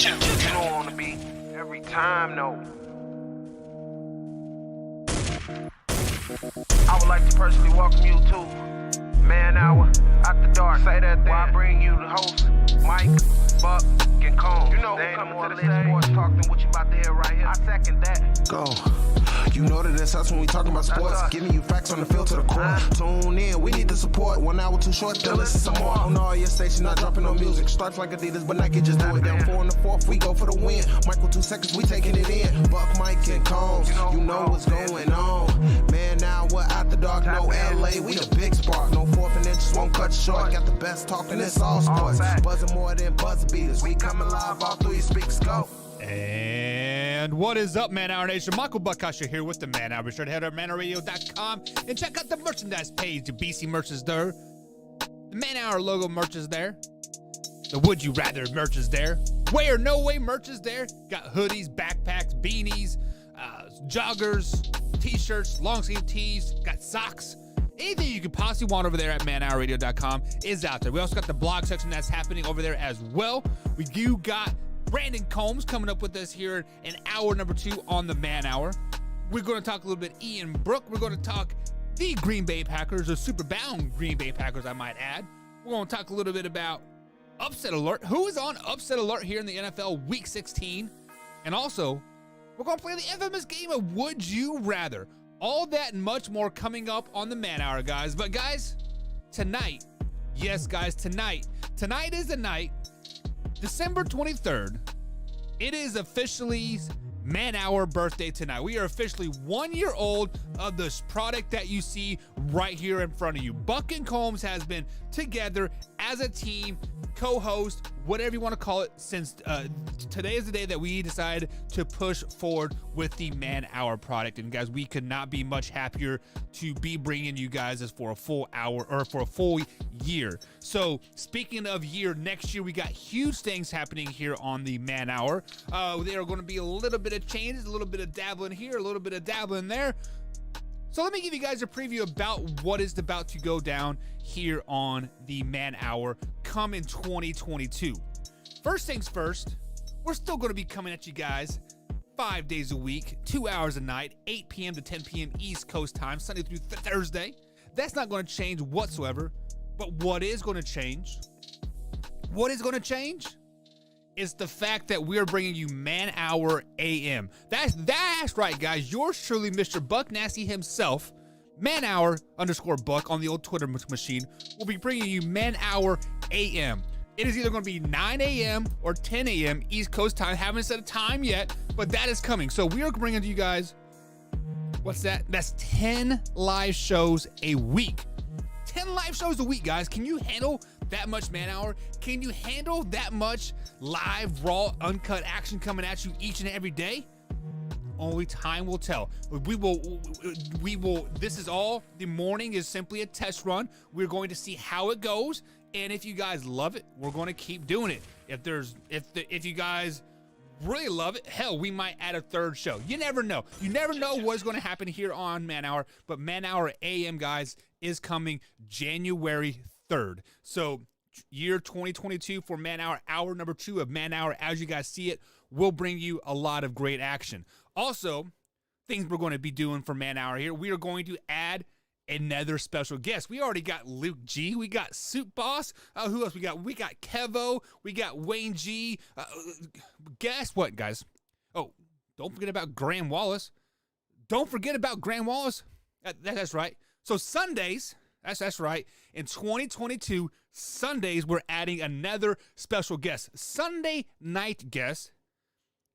you know on the beat every time, no. I would like to personally welcome you to Man Hour After Dark. Say that thing. While I bring you the host, Mike, Buck, and Cone. You know who coming to the stage. Sports talk than what you about to hear right here. I second that. Go. You know that it's us when we talking about sports. Giving you facts on the field to the core. Tune in, we need the support. 1 hour too short, then listen some more. On all your stations, not dropping no music. Stripes like Adidas, but Nike just do it. Down 4 in the 4th, we go for the win. Michael 2 seconds, we taking it in. Buck, Mike, and Combs, you know what's going on. Man, now we're After Dark, no LA, we the big spark. No 4th and inches won't cut you short. Got the best talking, it's all sports. Buzzing more than buzzer beaters. We coming live all through your speakers, go. And what is up, Man Hour Nation? Michael Buckasher here with the Man Hour. Be sure to head over to manhourradio.com and check out the merchandise page. The BC merch is there. The Man Hour logo merch is there. The Would You Rather merch is there. Way or No Way merch is there. Got hoodies, backpacks, beanies, joggers, t-shirts, long sleeve tees. Got socks. Anything you could possibly want over there at manhourradio.com is out there. We also got the blog section that's happening over there as well. We do got Brandon Combs coming up with us here in hour number 2 on the Man Hour. We're going to talk a little bit Ian Brook. We're going to talk the Green Bay Packers, the super bound Green Bay Packers, I might add. We're going to talk a little bit about upset alert. Who is on upset alert here in the NFL Week 16? And also, we're going to play the infamous game of Would You Rather. All that and much more coming up on the Man Hour, guys. But guys, tonight, yes, guys, tonight is the night, December 23rd, it is officially Man Hour birthday tonight. We are officially 1 year old of this product that you see right here in front of you. Buck and Combs has been together as a team, co-host, whatever you want to call it, since today is the day that we decided to push forward with the Man Hour product. And guys, we could not be much happier to be bringing you guys this for a full hour or for a full year. So speaking of year, next year we got huge things happening here on the Man Hour. There are going to be a little bit of changes, a little bit of dabbling here, a little bit of dabbling there. So let me give you guys a preview about what is about to go down here on the Man Hour come in 2022. First things first, we're still going to be coming at you guys 5 days a week, 2 hours a night, 8 p.m. to 10 p.m. East Coast time, Sunday through Thursday. That's not going to change whatsoever. But what is going to change? What is going to change? Is the fact that we're bringing you Man Hour AM. That's right, guys. Yours truly, Mr. Buck Nasty himself, Man Hour _Buck on the old Twitter machine, will be bringing you Man Hour AM. It is either going to be 9 a.m. or 10 a.m. East Coast time. Haven't set a time yet, but that is coming. So we are bringing to you guys, what's that? That's 10 live shows a week. 10 live shows a week, guys. Can you handle that much Man Hour? Can you handle that much live, raw, uncut action coming at you each and every day? Only time will tell. We will, this is all, the morning is simply a test run. We're going to see how it goes. And if you guys love it, we're going to keep doing it. If you guys really love it, hell, we might add a third show. You never know. You never know what's going to happen here on Man Hour. But Man Hour AM, guys, is coming January 3rd. So year 2022 for Man Hour, hour number 2 of Man Hour, as you guys see it, will bring you a lot of great action. Also, things we're going to be doing for Man Hour here, we are going to add another special guest. We already got Luke G. We got Soup Boss. Who else we got? We got Kevo. We got Wayne G. Guess what, guys? Oh, don't forget about Graham Wallace. Don't forget about Graham Wallace. That's right. So Sundays, that's right. In 2022, Sundays, we're adding another special guest. Sunday night guest.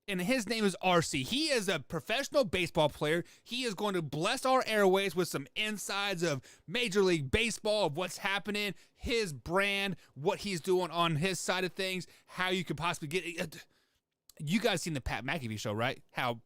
And his name is RC. He is a professional baseball player. He is going to bless our airways with some insides of Major League Baseball, of what's happening, his brand, what he's doing on his side of things, how you could possibly get it. You guys seen the Pat McAfee show, right? How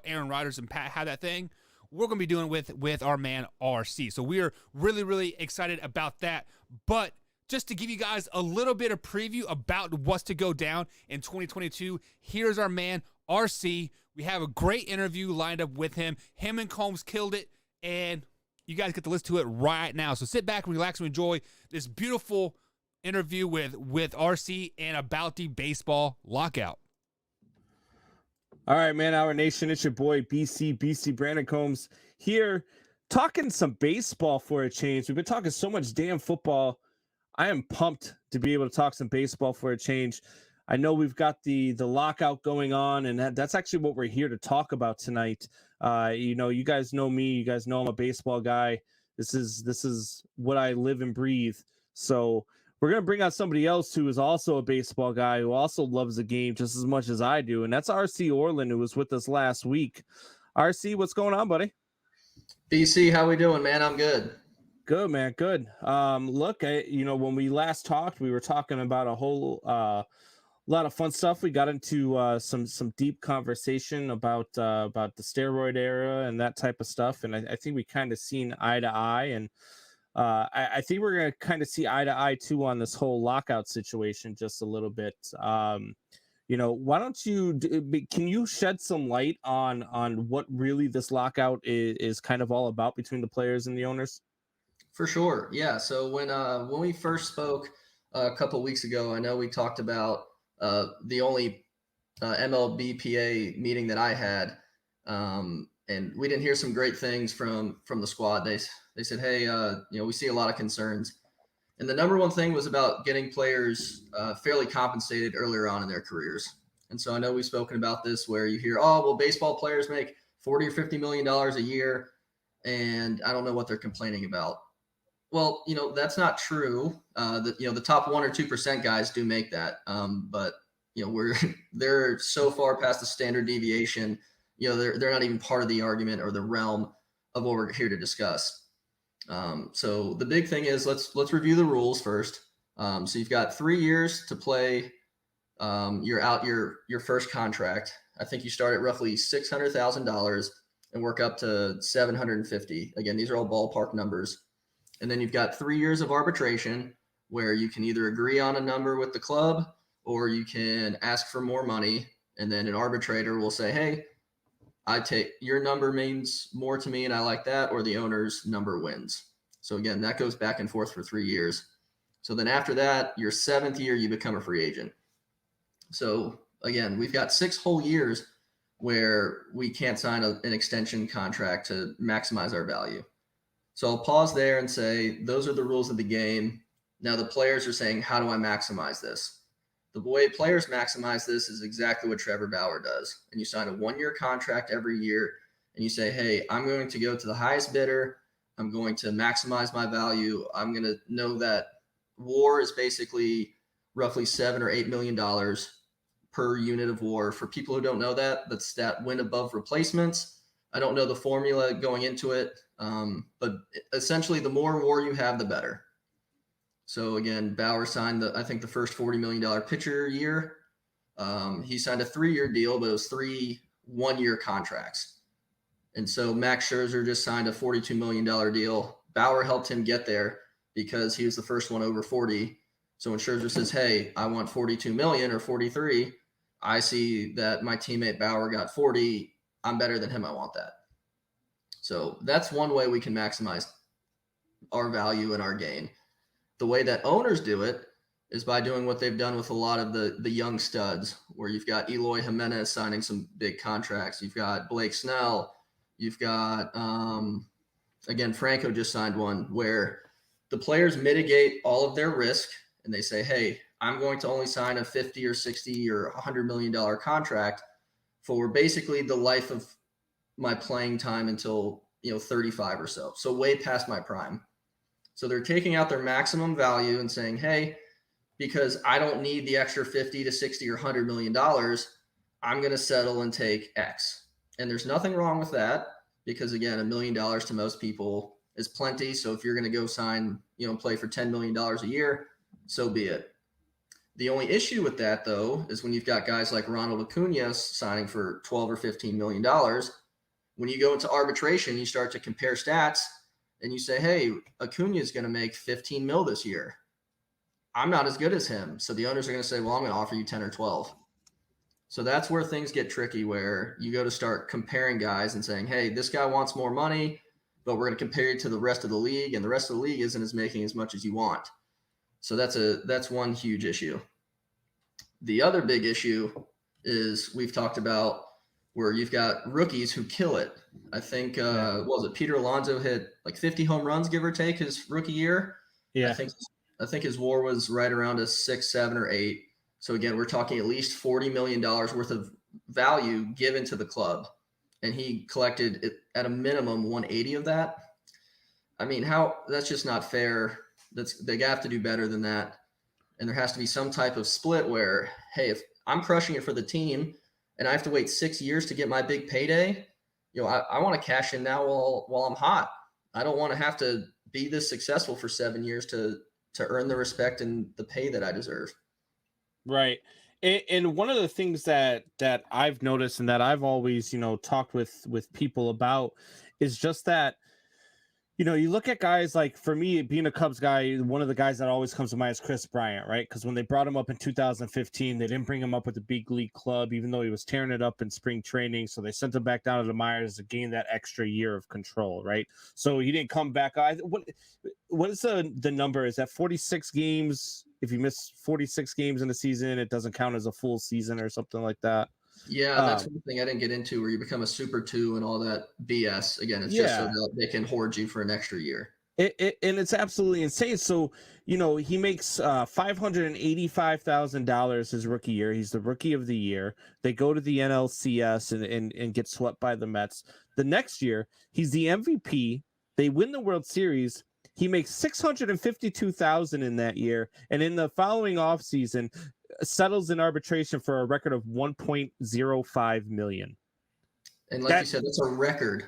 Aaron Rodgers and Pat had that thing. We're going to be doing with our man RC. So we are really, really excited about that. But just to give you guys a little bit of preview about what's to go down in 2022, here's our man, RC. We have a great interview lined up with him. Him and Combs killed it, and you guys get to listen to it right now. So sit back, relax, and enjoy this beautiful interview with RC and about the baseball lockout. All right, man, our nation, it's your boy BC Brandon Combs here, talking some baseball for a change. We've been talking so much damn football. I am pumped to be able to talk some baseball for a change. I know we've got the lockout going on, and that's actually what we're here to talk about tonight. You guys know me. You guys know I'm a baseball guy. This is what I live and breathe. So we're going to bring out somebody else who is also a baseball guy, who also loves the game just as much as I do, and that's RC Orland, who was with us last week. RC, what's going on, buddy? BC, how we doing, man? I'm good. Good, man. Good. Look, when we last talked, we were talking about a whole lot of fun stuff. We got into some deep conversation about the steroid era and that type of stuff, and I think we kind of seen eye to eye, and I think we're going to kind of see eye to eye too on this whole lockout situation just a little bit. Why don't can you shed some light on what really this lockout is kind of all about between the players and the owners? For sure. Yeah. So when we first spoke a couple weeks ago, I know we talked about the only MLBPA meeting that I had, and we didn't hear some great things from the squad. They said, hey, we see a lot of concerns. And the number one thing was about getting players fairly compensated earlier on in their careers. And so I know we've spoken about this where you hear, oh, well, baseball players make $40 or $50 million a year, and I don't know what they're complaining about. Well, that's not true. The top 1 or 2% guys do make that. But they're so far past the standard deviation, they're not even part of the argument or the realm of what we're here to discuss. So the big thing is let's review the rules first. So you've got 3 years to play. You're out your first contract. I think you start at roughly $600,000 and work up to $750,000. Again, these are all ballpark numbers. And then you've got 3 years of arbitration where you can either agree on a number with the club or you can ask for more money. And then an arbitrator will say, hey, your number means more to me and I like that, or the owner's number wins. So again, that goes back and forth for 3 years. So then after that, your 7th year, you become a free agent. So again, we've got 6 whole years where we can't sign an extension contract to maximize our value. So I'll pause there and say, those are the rules of the game. Now the players are saying, how do I maximize this? The way players maximize this is exactly what Trevor Bauer does. And you sign a 1-year contract every year and you say, hey, I'm going to go to the highest bidder. I'm going to maximize my value. I'm going to know that WAR is basically roughly $7 or $8 million per unit of WAR. For people who don't know that's that win above replacements. I don't know the formula going into it, but essentially the more WAR you have, the better. So again, Bauer signed I think the first $40 million pitcher year. He signed a 3-year deal, but it was 3 1-year contracts. And so Max Scherzer just signed a $42 million deal. Bauer helped him get there because he was the first one over 40. So when Scherzer says, hey, I want 42 million or 43, I see that my teammate Bauer got 40. I'm better than him. I want that. So that's one way we can maximize our value and our gain. The way that owners do it is by doing what they've done with a lot of the young studs, where you've got Eloy Jimenez signing some big contracts. You've got Blake Snell. You've got, again, Franco just signed one where the players mitigate all of their risk and they say, hey, I'm going to only sign a 50 or 60 or $100 million contract for basically the life of my playing time until 35 or so. So way past my prime. So they're taking out their maximum value and saying, hey, because I don't need the extra 50 to 60 or $100 million, I'm going to settle and take X. And there's nothing wrong with that because, again, $1 million to most people is plenty. So if you're going to go sign, play for $10 million a year, so be it. The only issue with that, though, is when you've got guys like Ronald Acuna signing for $12 or $15 million, when you go into arbitration, you start to compare stats and you say, hey, Acuna is going to make 15 mil this year. I'm not as good as him. So the owners are going to say, well, I'm going to offer you 10 or 12. So that's where things get tricky, where you go to start comparing guys and saying, hey, this guy wants more money, but we're going to compare you to the rest of the league, and the rest of the league isn't making as much as you want. So that's one huge issue. The other big issue is we've talked about where you've got rookies who kill it. I think what was it? Peter Alonso hit like 50 home runs, give or take, his rookie year. Yeah. I think his WAR was right around a 6, 7, or 8. So again, we're talking at least $40 million worth of value given to the club, and he collected at a minimum 180 of that. I mean, that's just not fair. They have to do better than that. And there has to be some type of split where, hey, if I'm crushing it for the team and I have to wait 6 years to get my big payday, I want to cash in now while I'm hot. I don't want to have to be this successful for 7 years to earn the respect and the pay that I deserve. Right. And one of the things that I've noticed and that I've always, talked with people about is just that, you look at guys like, for me, being a Cubs guy, one of the guys that always comes to mind is Chris Bryant, right? Because when they brought him up in 2015, they didn't bring him up with the big league club, even though he was tearing it up in spring training. So they sent him back down to the minors to gain that extra year of control, right? So he didn't come back. What is the number? Is that 46 games? If you miss 46 games in a season, it doesn't count as a full season or something like that. Yeah, that's one thing I didn't get into, where you become a Super 2 and all that BS. Again, it's just so that they can hoard you for an extra year. And it's absolutely insane. So, he makes $585,000 his rookie year. He's the rookie of the year. They go to the NLCS and get swept by the Mets. The next year, he's the MVP. They win the World Series. He makes $652,000 in that year. And in the following offseason, settles in arbitration for a record of $1.05 million. And like you said, that's a record.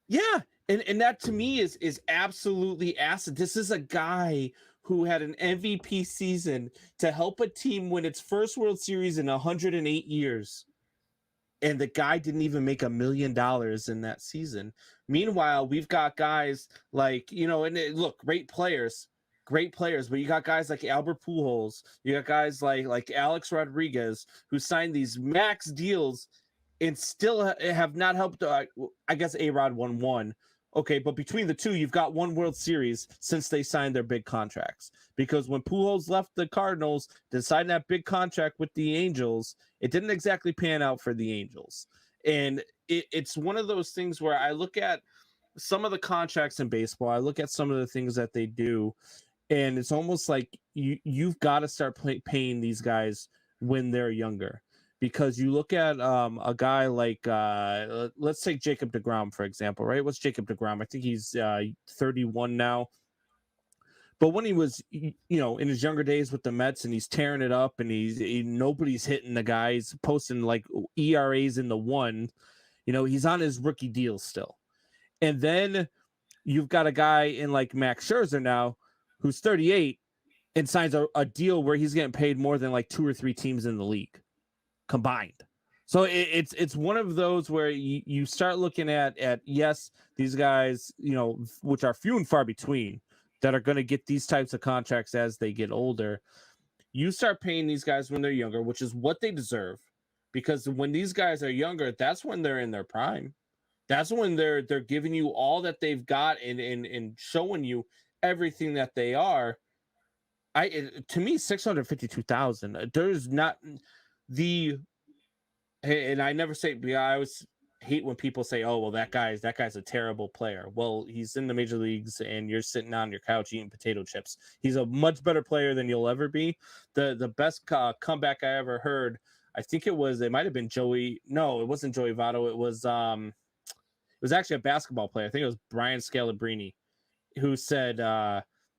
Yeah. And that to me is absolutely acid. This is a guy who had an MVP season to help a team win its first World Series in 108 years. And the guy didn't even make $1 million in that season. Meanwhile, we've got guys like, look, great players, but you got guys like Albert Pujols, you got guys like Alex Rodriguez, who signed these max deals and still have not helped. I guess A-Rod won one. Okay, but between the two, you've got one World Series since they signed their big contracts. Because when Pujols left the Cardinals to sign that big contract with the Angels, it didn't exactly pan out for the Angels. And it's one of those things where I look at some of the contracts in baseball, I look at some of the things that they do, and it's almost like you've got to start paying these guys when they're younger. Because you look at a guy like, let's take Jacob deGrom, for example, right? What's Jacob deGrom? I think he's 31 now. But when he was, in his younger days with the Mets, and he's tearing it up, and nobody's hitting the guy. He's posting like ERAs in the 1. He's on his rookie deal still. And then you've got a guy in like Max Scherzer now, who's 38, and signs a deal where he's getting paid more than like 2 or 3 teams in the league combined. So it's one of those where you start looking at yes, these guys, which are few and far between, that are going to get these types of contracts as they get older. You start paying these guys when they're younger, which is what they deserve, because when these guys are younger, that's when they're in their prime. That's when they're giving you all that they've got and showing you everything that they are. To me, $652,000. There's not and I never say, I always hate when people say, oh, well, that guy's a terrible player. Well, he's in the major leagues and you're sitting on your couch eating potato chips. He's a much better player than you'll ever be. The best comeback I ever heard, I think it might have been Joey. No, it wasn't Joey Votto. It was actually a basketball player. I think it was Brian Scalabrine, who said,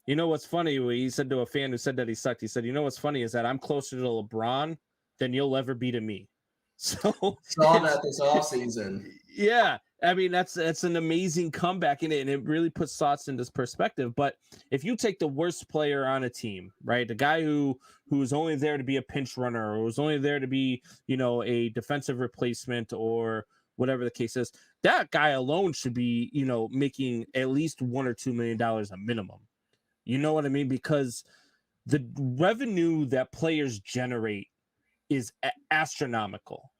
what's funny? He said to a fan who said that he sucked. He said, what's funny is that I'm closer to LeBron than you'll ever be to me. So saw that this offseason. Yeah, I mean that's an amazing comeback in it, and it really puts thoughts into perspective. But if you take the worst player on a team, right, the guy who's only there to be a pinch runner, or who's only there to be a defensive replacement, or whatever the case is, that guy alone should be making at least $1 or $2 million a minimum. You know what I mean? Because the revenue that players generate is astronomical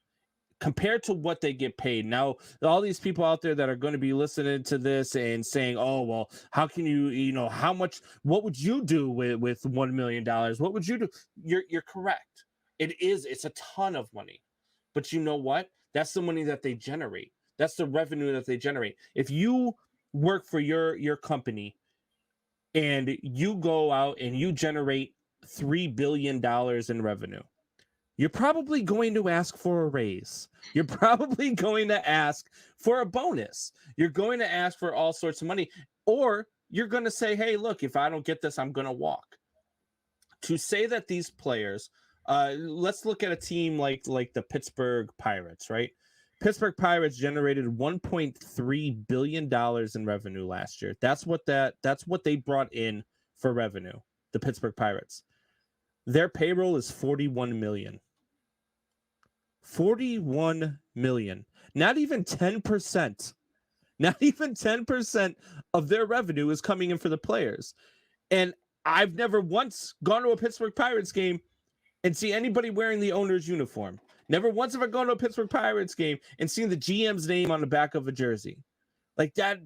compared to what they get paid. Now, all these people out there that are going to be listening to this and saying, oh, well, how can what would you do with $1 million? What would you do? You're correct. It's a ton of money, but you know what? That's the money that they generate. That's the revenue that they generate. If you work for your company and you go out and you generate $3 billion in revenue, you're probably going to ask for a raise. You're probably going to ask for a bonus. You're going to ask for all sorts of money. Or you're going to say, hey, look, if I don't get this, I'm going to walk. To say that these players, let's look at a team like the Pittsburgh Pirates, right? Pittsburgh Pirates generated $1.3 billion in revenue last year. That's what they brought in for revenue, the Pittsburgh Pirates. Their payroll is $41 million. $41 million. Not even 10%. Not even 10% of their revenue is coming in for the players. And I've never once gone to a Pittsburgh Pirates game and see anybody wearing the owner's uniform. Never once have I gone to a Pittsburgh Pirates game and seen the GM's name on the back of a jersey. Like, that,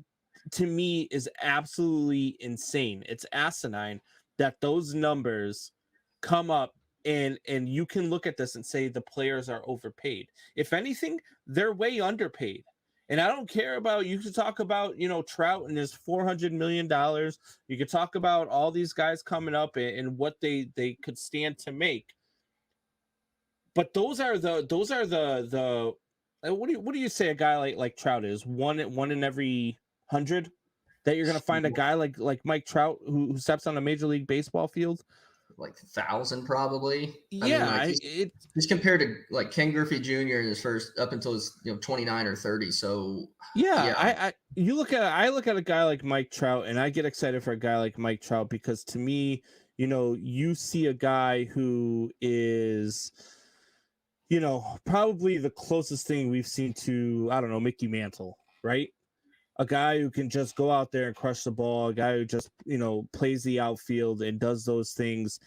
to me, is absolutely insane. It's asinine that those numbers come up and you can look at this and say the players are overpaid. If anything, they're way underpaid. And I don't care about, you could talk about, Trout and his $400 million. You could talk about all these guys coming up and what they could stand to make. But those are the what do you say a guy like Trout is? One in every 100 that you're gonna find a guy like Mike Trout who steps on a Major League Baseball field? Like 1,000 probably. Yeah, he's compared to like Ken Griffey Jr. in his first up until his 29 or 30. So I look at a guy like Mike Trout and I get excited for a guy like Mike Trout because to me, you see a guy who is, probably the closest thing we've seen to, I don't know, Mickey Mantle, right? A guy who can just go out there and crush the ball, a guy who just, plays the outfield and does those things.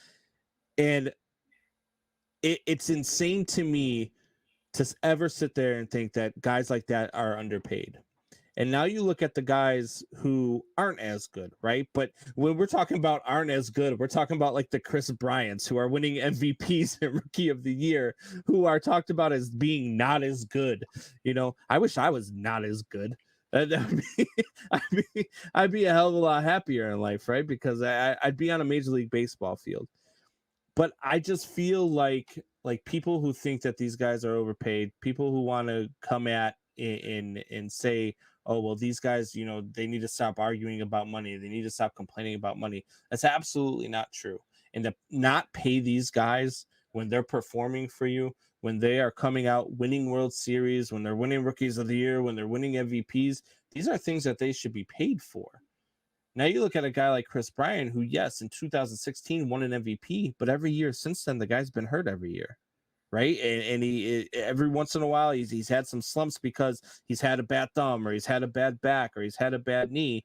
And it's insane to me to ever sit there and think that guys like that are underpaid. And now you look at the guys who aren't as good, right? But when we're talking about aren't as good, we're talking about like the Chris Bryants who are winning MVPs and Rookie of the Year, who are talked about as being not as good. I wish I was not as good. I'd be a hell of a lot happier in life, right? Because I'd be on a Major League Baseball field. But I just feel like people who think that these guys are overpaid, people who want to come at and say, oh, well, these guys, they need to stop arguing about money. They need to stop complaining about money. That's absolutely not true. And to not pay these guys when they're performing for you, when they are coming out winning World Series, when they're winning Rookies of the Year, when they're winning MVPs, these are things that they should be paid for. Now you look at a guy like Chris Bryant, who, yes, in 2016 won an MVP, but every year since then, the guy's been hurt every year, right? And he every once in a while, he's had some slumps because he's had a bad thumb or he's had a bad back or he's had a bad knee.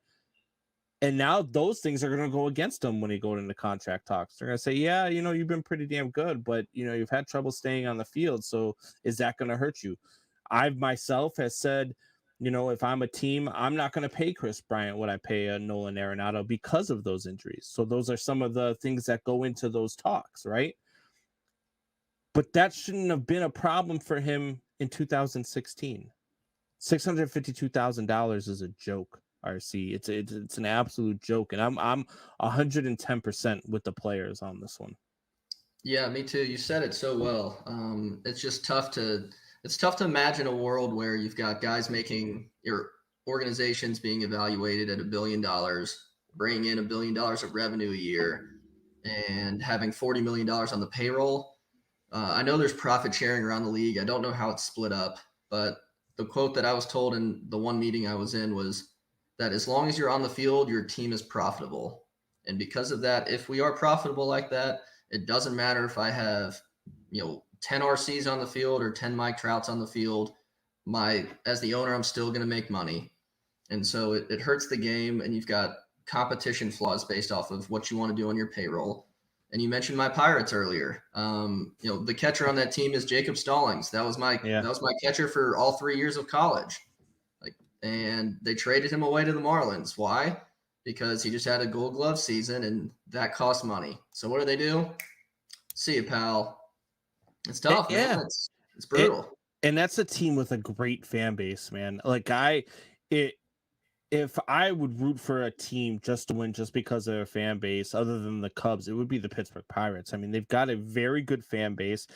And now those things are going to go against him when he goes into contract talks. They're going to say, yeah, you've been pretty damn good, but, you've had trouble staying on the field. So is that going to hurt you? I myself has said, if I'm a team, I'm not going to pay Chris Bryant what I pay Nolan Arenado because of those injuries. So those are some of the things that go into those talks, right? But that shouldn't have been a problem for him in 2016. $652,000 is a joke. RC, it's an absolute joke, and I'm 110% with the players on this one. Yeah, me too. You said it so well. It's just tough to imagine a world where you've got guys making your organizations being evaluated at $1 billion, bringing in $1 billion of revenue a year, and having $40 million on the payroll. I know there's profit sharing around the league. I don't know how it's split up, but the quote that I was told in the one meeting I was in was that as long as you're on the field, your team is profitable. And because of that, if we are profitable like that, it doesn't matter if I have, 10 RCs on the field or 10 Mike Trouts on the field. As the owner, I'm still going to make money. And so it hurts the game, and you've got competition flaws based off of what you want to do on your payroll. And you mentioned my Pirates earlier. The catcher on that team is Jacob Stallings. That was my catcher for all 3 years of college. And they traded him away to the Marlins. Why? Because he just had a Gold Glove season, and that cost money. So what do? See you, pal. It's tough, man. It's brutal. And that's a team with a great fan base, man. Like if I would root for a team just to win just because of their fan base, other than the Cubs, it would be the Pittsburgh Pirates. I mean, they've got a very good fan base.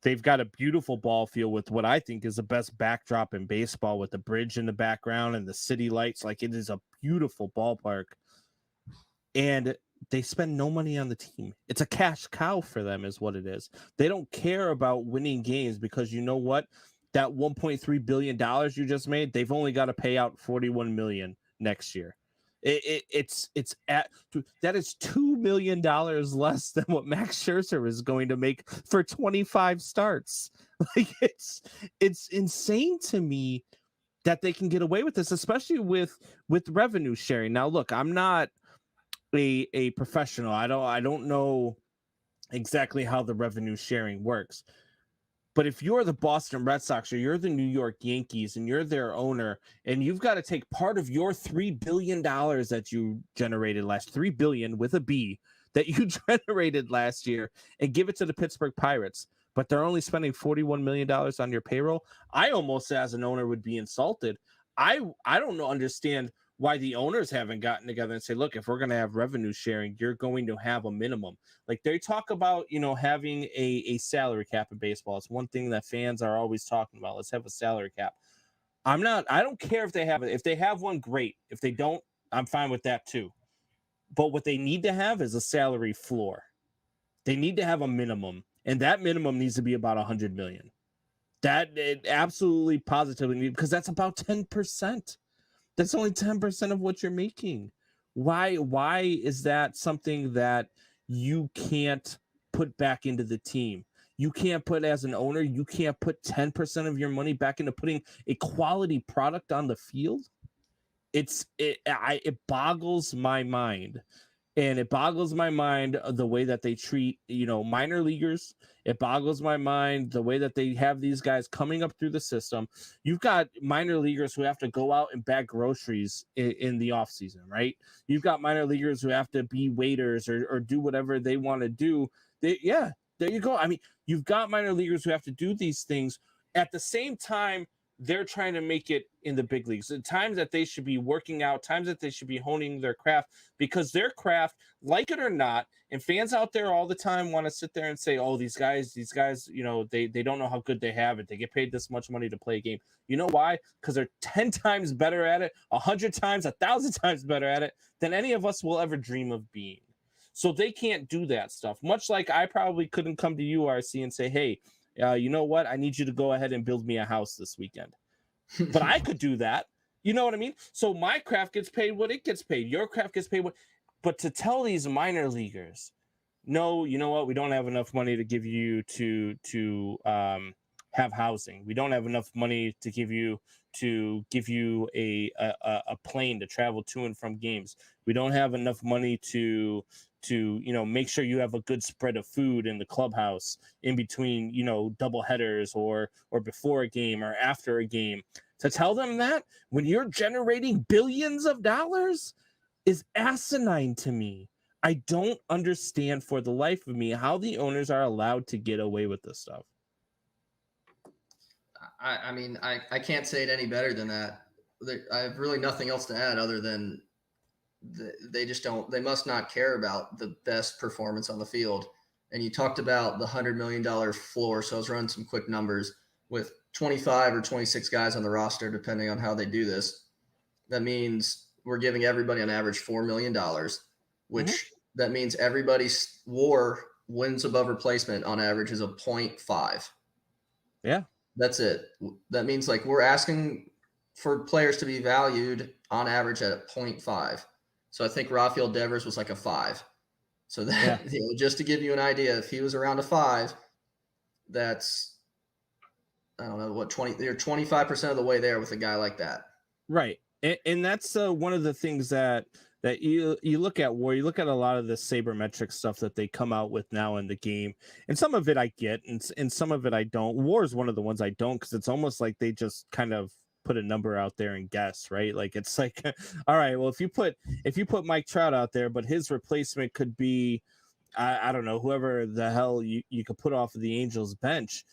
They've got a beautiful ball field with what I think is the best backdrop in baseball, with the bridge in the background and the city lights. Like, it is a beautiful ballpark. And they spend no money on the team. It's a cash cow for them is what it is. They don't care about winning games because you know what? That $1.3 billion you just made, they've only got to pay out $41 million next year. It's at that is $2 million less than what Max Scherzer is going to make for 25 starts. Like, it's insane to me that they can get away with this, especially with revenue sharing. Now, look, I'm not a professional. I don't know exactly how the revenue sharing works. But if you're the Boston Red Sox or you're the New York Yankees and you're their owner, and you've got to take part of your $3 billion that you generated $3 billion with a B that you generated last year and give it to the Pittsburgh Pirates, but they're only spending $41 million on your payroll, I almost, as an owner, would be insulted. I don't understand why the owners haven't gotten together and say, look, if we're going to have revenue sharing, you're going to have a minimum. Like, they talk about, having a salary cap in baseball. It's one thing that fans are always talking about. Let's have a salary cap. I don't care if they have it. If they have one, great. If they don't, I'm fine with that too. But what they need to have is a salary floor. They need to have a minimum, and that minimum needs to be about $100 million. That it absolutely positively need, because that's about 10%. That's only 10% of what you're making. Why is that something that you can't put back into the team? You can't put, as an owner, you can't put 10% of your money back into putting a quality product on the field. It boggles my mind. And it boggles my mind the way that they treat, minor leaguers. It boggles my mind the way that they have these guys coming up through the system. You've got minor leaguers who have to go out and bag groceries in the offseason, right? You've got minor leaguers who have to be waiters or do whatever they want to do. There you go. I mean, you've got minor leaguers who have to do these things. At the same time, they're trying to make it in the big leagues. The times that they should be working out, times that they should be honing their craft, because their craft, like it or not, and fans out there all the time want to sit there and say, oh, these guys, they don't know how good they have it. They get paid this much money to play a game. You know why? Because they're 10 times better at it, 100 times, 1,000 times better at it than any of us will ever dream of being. So they can't do that stuff. Much like I probably couldn't come to you, RC, and say, hey, you know what? I need you to go ahead and build me a house this weekend. But I could do that. You know what I mean? So my craft gets paid what it gets paid. Your craft gets paid what. But to tell these minor leaguers, no, you know what? We don't have enough money to give you to have housing. We don't have enough money to give you a plane to travel to and from games. We don't have enough money to make sure you have a good spread of food in the clubhouse in between, double headers or before a game or after a game. To tell them that when you're generating billions of dollars is asinine to me. I don't understand for the life of me how the owners are allowed to get away with this stuff. I mean, I can't say it any better than that. I have really nothing else to add other than they must not care about the best performance on the field. And you talked about the $100 million floor. So I was running some quick numbers with 25 or 26 guys on the roster, depending on how they do this. That means we're giving everybody on average $4 million, which that means everybody's WAR, wins above replacement, on average is a 0.5. Yeah. That's it. That means like we're asking for players to be valued on average at a 0.5. So I think Rafael Devers was like a 5. So that, just to give you an idea, if he was around a 5, that's, I don't know, what, you're 25% of the way there with a guy like that. Right. And that's one of the things that you look at WAR, you look at a lot of the sabermetric stuff that they come out with now in the game. And some of it I get, and some of it I don't. WAR is one of the ones I don't, because it's almost like they just kind of put a number out there and guess, right? Like, it's like, all right, well, if you put Mike Trout out there, but his replacement could be, I don't know, whoever the hell you could put off of the Angels bench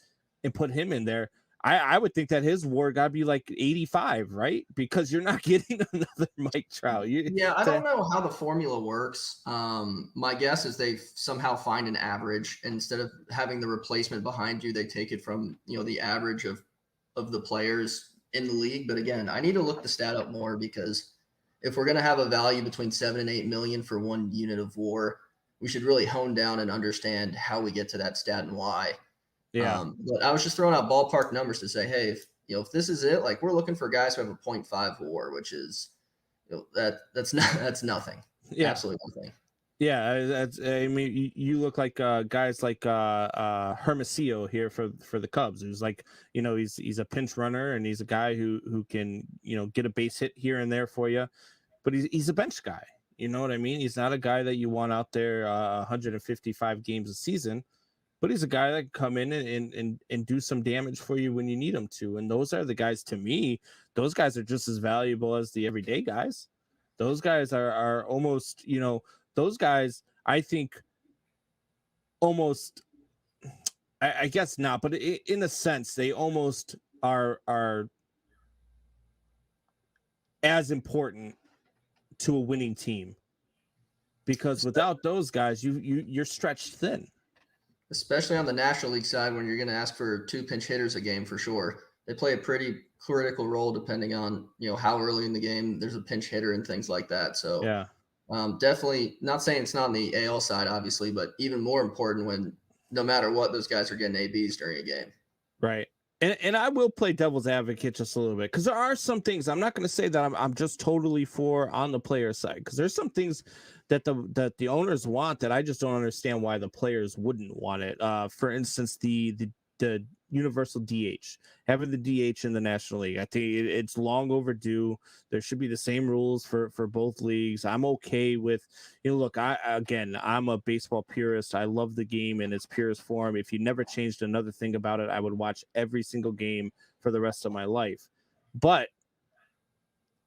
and put him in there, I would think that his WAR got to be like 85, right? Because you're not getting another Mike Trout. Yeah, I don't know how the formula works. My guess is they somehow find an average, and instead of having the replacement behind you, they take it from the average of the players in the league. But again, I need to look the stat up more, because if we're going to have a value between 7 and 8 million for one unit of WAR, we should really hone down and understand how we get to that stat and why. Yeah. But I was just throwing out ballpark numbers to say, hey, if this is it, like, we're looking for guys who have a 0.5 WAR, which is that's nothing. Yeah. Absolutely nothing. Yeah, that's. I mean, you look like guys like Hermosillo here for the Cubs. Who's like, he's a pinch runner, and he's a guy who can get a base hit here and there for you, but he's a bench guy. You know what I mean? He's not a guy that you want out there 155 games a season, but he's a guy that can come in and do some damage for you when you need him to. And those are the guys, to me, those guys are just as valuable as the everyday guys. Those guys are almost, those guys, I think, almost, I guess not, but in a sense, they almost are as important to a winning team, because without those guys, you're stretched thin. Especially on the National League side, when you're going to ask for 2 pinch hitters a game for sure. They play a pretty critical role depending on how early in the game there's a pinch hitter and things like that. So yeah. Definitely not saying it's not on the AL side, obviously, but even more important when no matter what, those guys are getting ABs during a game. Right. And I will play devil's advocate just a little bit, because there are some things, I'm not going to say that I'm just totally for on the player side, because there's some things that the owners want that I just don't understand why the players wouldn't want it. For instance, the universal DH, having the DH in the National League, I think it's long overdue. There should be the same rules for both leagues. I'm okay with, look, I'm a baseball purist. I love the game in its purest form. If you never changed another thing about it, I would watch every single game for the rest of my life. But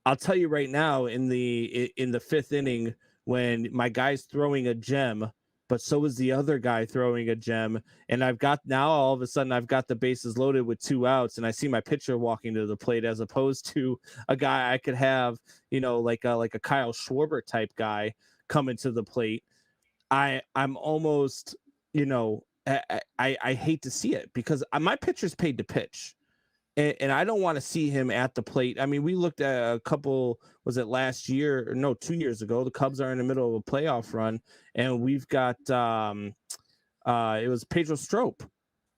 I'll tell you right now, in the 5th inning, when my guy's throwing a gem, but so is the other guy throwing a gem, and all of a sudden I've got the bases loaded with 2 outs, and I see my pitcher walking to the plate, as opposed to a guy I could have, like a Kyle Schwarber type guy coming to the plate. I'm almost, I hate to see it, because my pitcher's paid to pitch. And I don't want to see him at the plate. I mean, we looked at a couple, was it last year? Or no, 2 years ago. The Cubs are in the middle of a playoff run, and we've got it was Pedro Strop,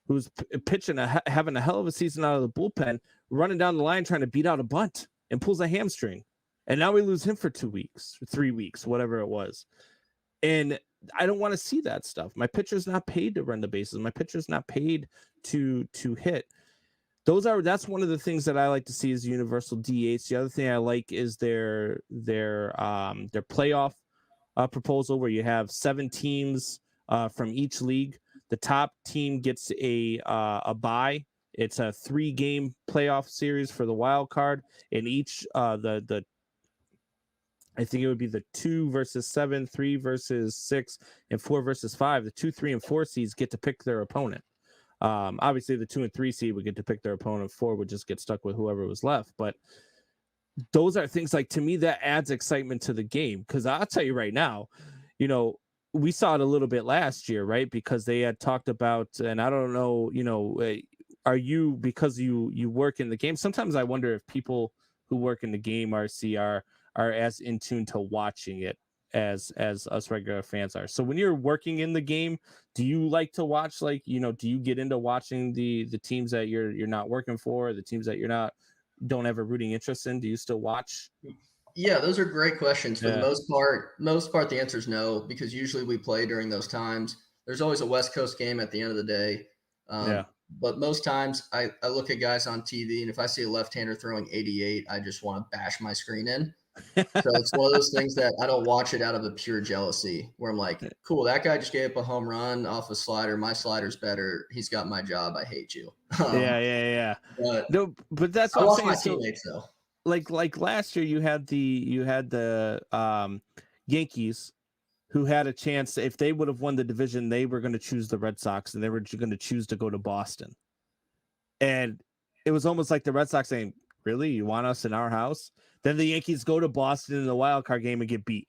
who's pitching having a hell of a season out of the bullpen, running down the line trying to beat out a bunt, and pulls a hamstring. And now we lose him for 2 weeks, 3 weeks, whatever it was. And I don't want to see that stuff. My pitcher's not paid to run the bases. My pitcher's not paid to hit. That's one of the things that I like to see is universal DH. The other thing I like is their playoff proposal, where you have 7 teams from each league. The top team gets a bye. It's a 3-game playoff series for the wild card, and each I think it would be the 2 versus 7, 3 versus 6, and 4 versus 5. The 2, 3, and 4 seeds get to pick their opponent. Obviously, the 2 and 3 seed would get to pick their opponent. 4 would just get stuck with whoever was left. But those are things, like, to me, that adds excitement to the game. Because I'll tell you right now, we saw it a little bit last year, right? Because they had talked about, and I don't know, are you, because you work in the game? Sometimes I wonder if people who work in the game, RC, are as in tune to watching it as us regular fans are. So when you're working in the game, do you like to watch, do you get into watching the teams that you're not working for, the teams that don't have a rooting interest in? Do you still watch? Yeah, those are great questions. For the most part, the answer is no, because usually we play during those times. There's always a West Coast game at the end of the day. But most times I look at guys on TV, and if I see a left-hander throwing 88, I just want to bash my screen in. So it's one of those things that I don't watch it out of a pure jealousy, where I'm like, cool, that guy just gave up a home run off a slider. My slider's better. He's got my job. I hate you. Yeah. But that's what I'm saying. My saying. teammates, though. Like last year, you had the Yankees, who had a chance. If they would have won the division, they were going to choose the Red Sox, and they were going to choose to go to Boston. And it was almost like the Red Sox saying, really, you want us in our house? Then the Yankees go to Boston in the wild card game and get beat.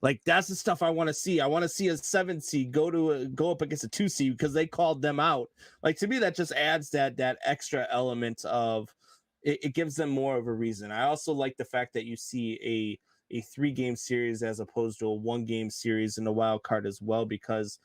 Like, that's the stuff I want to see. I want to see a 7 seed go up against a 2 seed because they called them out. Like, to me, that just adds that extra element of it gives them more of a reason. I also like the fact that you see a 3-game series as opposed to a 1-game series in the wild card as well, because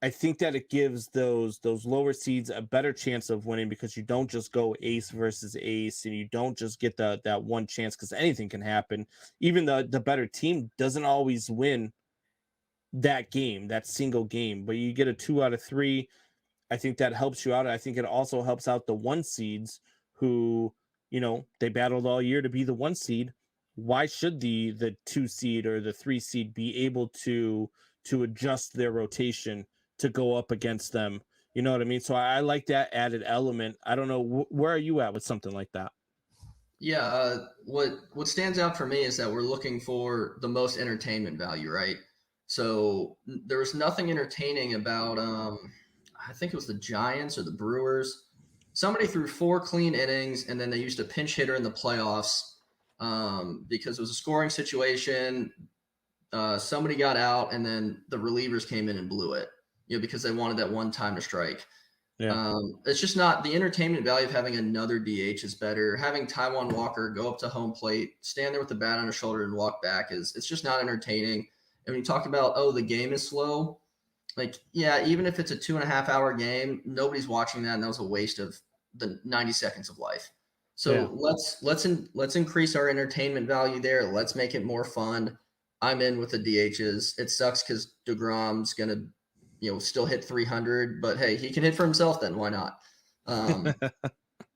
I think that it gives those lower seeds a better chance of winning, because you don't just go ace versus ace, and you don't just get that one chance, because anything can happen. Even the better team doesn't always win that game, that single game, but you get a 2 out of 3. I think that helps you out. I think it also helps out the 1 seeds who, they battled all year to be the 1 seed. Why should the 2 seed or the 3 seed be able to adjust their rotation to go up against them? You know what I mean? So I like that added element. I don't know, where are you at with something like that? Yeah, what stands out for me is that we're looking for the most entertainment value, right? So there was nothing entertaining about I think it was the Giants or the Brewers. Somebody threw 4 clean innings, and then they used a pinch hitter in the playoffs because it was a scoring situation. Somebody got out, and then the relievers came in and blew it, because they wanted that one time to strike. Yeah. It's just not the entertainment value of having another DH is better. Having Taijuan Walker go up to home plate, stand there with the bat on his shoulder and walk back it's just not entertaining. And when you talk about, the game is slow, like, yeah, even if it's a 2.5-hour game, nobody's watching that. And that was a waste of the 90 seconds of life. So yeah, let's increase our entertainment value there. Let's make it more fun. I'm in with the DHs. It sucks because DeGrom's going to, still hit 300, but hey, he can hit for himself then. Why not?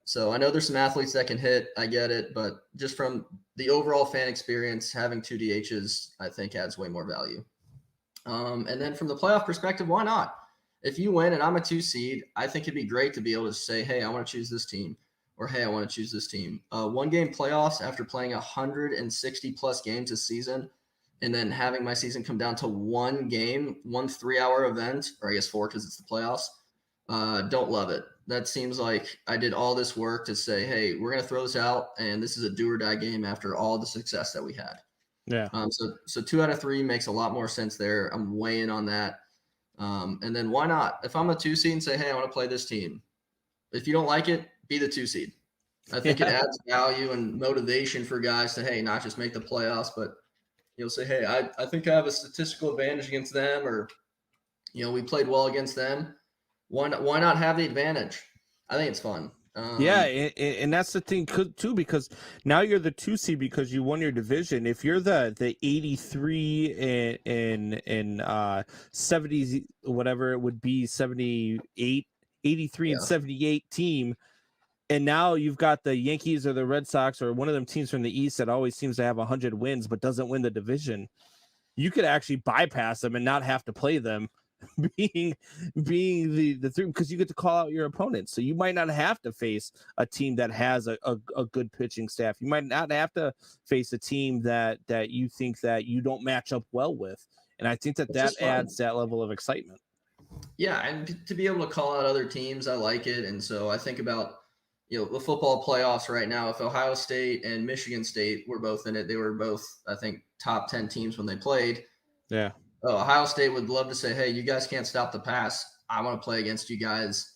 So I know there's some athletes that can hit. I get it. But just from the overall fan experience, having 2 DHs, I think adds way more value. And then from the playoff perspective, why not? If you win and I'm a 2 seed, I think it'd be great to be able to say, hey, I want to choose this team, or hey, I want to choose this team. 1-game playoffs after playing 160 plus games this season, and then having my season come down to 1 game, 1 3-hour event, or I guess 4 because it's the playoffs. Don't love it. That seems like I did all this work to say, hey, we're going to throw this out, and this is a do or die game after all the success that we had. Yeah. So 2 out of 3 makes a lot more sense there. I'm way in on that. And then why not? If I'm a 2 seed and say, hey, I want to play this team. If you don't like it, be the 2 seed. I think it adds value and motivation for guys to, hey, not just make the playoffs, but say, hey, I think I have a statistical advantage against them, or, we played well against them. Why not have the advantage? I think it's fun. Yeah, and that's the thing too, because now you're the 2 seed because you won your division. If you're the 83 and 70, whatever it would be, 78, 83 and 78 team, and now you've got the Yankees or the Red Sox or one of them teams from the East that always seems to have 100 wins but doesn't win the division, you could actually bypass them and not have to play them. being the 3, because you get to call out your opponents, so you might not have to face a team that has a good pitching staff. You might not have to face a team that you think that you don't match up well with, and I think that adds that level of excitement. Yeah, and to be able to call out other teams, I like it. And so I think about the football playoffs right now. If Ohio State and Michigan State were both in it, they were both, I think, top 10 teams when they played. Yeah. Ohio State would love to say, hey, you guys can't stop the pass. I want to play against you guys.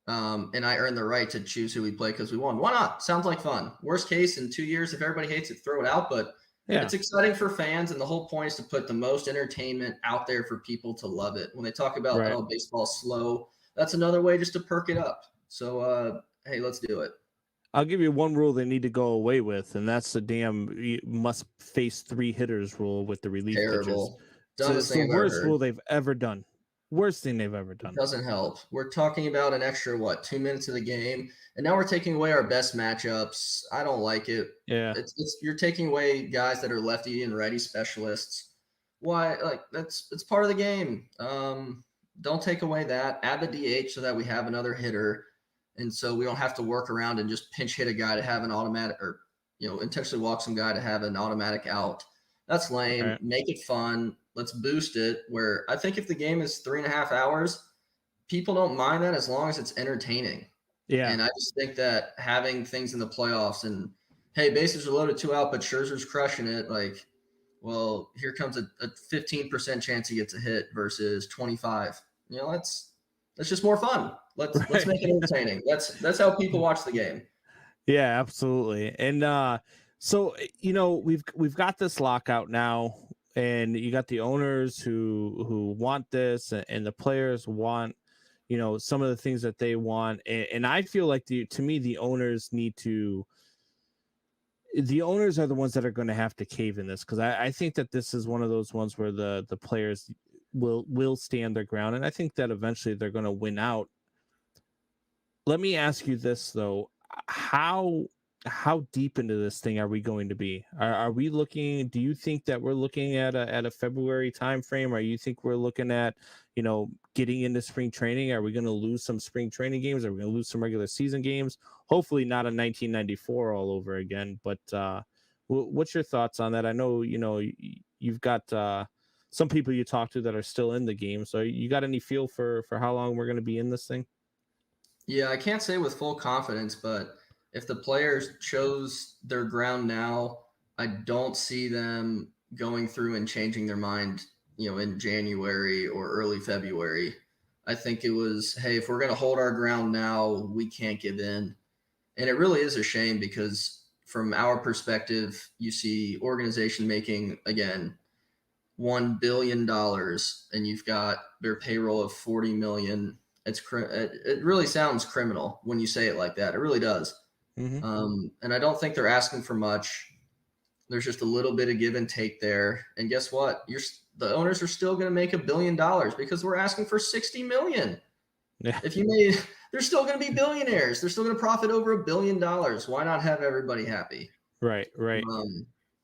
And I earned the right to choose who we play because we won. Why not? Sounds like fun. Worst case, in 2 years, if everybody hates it, throw it out. But it's exciting for fans. And the whole point is to put the most entertainment out there for people to love it. When they talk about, baseball's slow, that's another way just to perk it up. So, hey, let's do it. I'll give you one rule they need to go away with, and that's the damn must face 3 hitters rule with the relief pitchers. It's the worst rule they've ever done. Worst thing they've ever done. It doesn't help. We're talking about an extra, 2 minutes of the game, and now we're taking away our best matchups. I don't like it. Yeah. You're taking away guys that are lefty and righty specialists. Why? It's part of the game. Don't take away that. Add the DH so that we have another hitter, and so we don't have to work around and just pinch hit a guy to have an automatic, or intentionally walk some guy to have an automatic out. That's lame. Right. Make it fun. Let's boost it, where I think if the game is 3.5 hours, people don't mind that as long as it's entertaining. Yeah. And I just think that having things in the playoffs and, hey, bases are loaded 2 out, but Scherzer's crushing it. Like, well, here comes a 15% chance he gets a hit versus 25. That's just more fun. Let's make it entertaining. That's how people watch the game. Yeah, absolutely. And so we've got this lockout now, and you got the owners who want this, and the players want some of the things that they want, and I feel like the owners are the ones that are going to have to cave in this, because I think that this is one of those ones where the players will stand their ground, and I think that eventually they're going to win out. Let me ask you this though: how deep into this thing are we going to be? Are we looking? Do you think that we're looking at a February timeframe, or you think we're looking at getting into spring training? Are we going to lose some spring training games? Are we going to lose some regular season games? Hopefully not a 1994 all over again. But what's your thoughts on that? I know you've got some people you talk to that are still in the game. So you got any feel for how long we're going to be in this thing? Yeah, I can't say with full confidence, but if the players chose their ground now, I don't see them going through and changing their mind, in January or early February. I think it was, hey, if we're going to hold our ground now, we can't give in. And it really is a shame, because from our perspective, you see organization making, again, $1 billion, and you've got their payroll of 40 million. It really sounds criminal when you say it like that. It really does. Mm-hmm. And I don't think they're asking for much. There's just a little bit of give and take there. And guess what? The owners are still going to make $1 billion, because we're asking for 60 million. Yeah. They're still going to be billionaires. They're still going to profit over $1 billion. Why not have everybody happy? Right.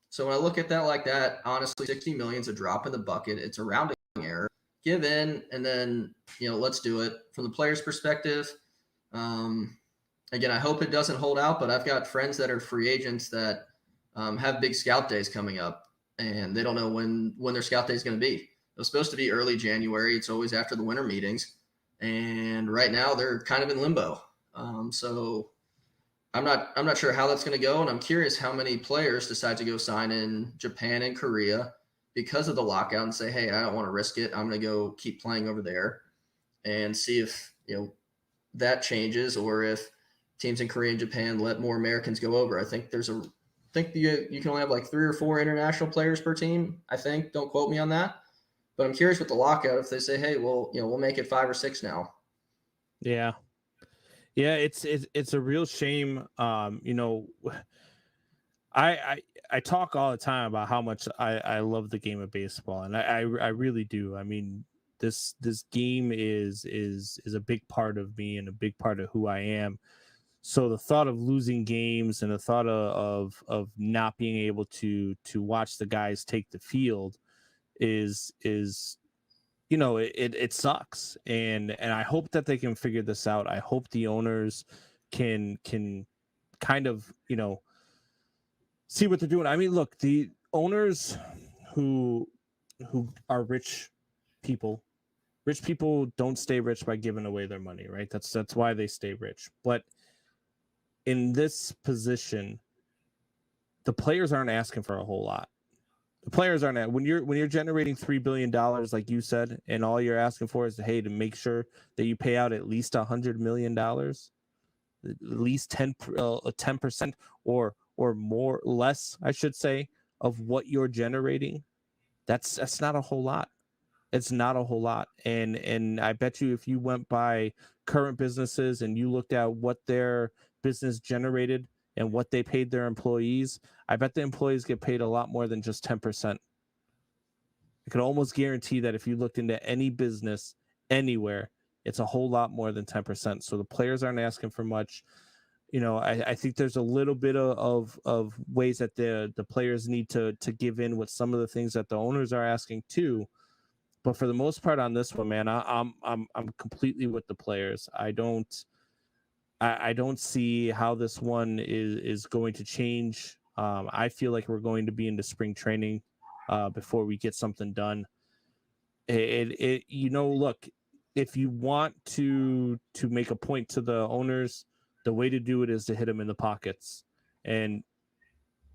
So when I look at that like that, honestly, 60 million is a drop in the bucket. It's a rounding error. Give in, and then, let's do it. From the player's perspective, again, I hope it doesn't hold out, but I've got friends that are free agents that have big scout days coming up, and they don't know when their scout day is going to be. It was supposed to be early January. It's always after the winter meetings. And right now they're kind of in limbo. So I'm not sure how that's going to go. And I'm curious how many players decide to go sign in Japan and Korea because of the lockout and say, hey, I don't want to risk it. I'm going to go keep playing over there, and see if, that changes, or if teams in Korea and Japan let more Americans go over. I think you can only have like 3 or 4 international players per team. I think, don't quote me on that, but I'm curious with the lockout if they say, hey, well, we'll make it 5 or 6 now. Yeah. It's a real shame. I talk all the time about how much I love the game of baseball, and I really do. I mean, this game is a big part of me and a big part of who I am. So the thought of losing games and the thought of not being able to watch the guys take the field is it sucks. And I hope that they can figure this out. I hope the owners can kind of, see what they're doing. I mean, look, the owners who are rich people don't stay rich by giving away their money, right? That's why they stay rich. But in this position, the players aren't asking for a whole lot. The players aren't. When you're generating $3 billion, like you said, and all you're asking for is to make sure that you pay out at least $100 million, at least 10% or more, less, I should say, of what you're generating. That's not a whole lot. It's not a whole lot. And I bet you if you went by current businesses and you looked at what their business generated and what they paid their employees, I bet the employees get paid a lot more than just 10%. I can almost guarantee that if you looked into any business anywhere, it's a whole lot more than 10%. So the players aren't asking for much. I think there's a little bit of ways that the players need to give in with some of the things that the owners are asking too. But for the most part on this one, man, I'm completely with the players. I don't see how this one is going to change. I feel like we're going to be into spring training before we get something done. Look, if you want to make a point to the owners, the way to do it is to hit them in the pockets. And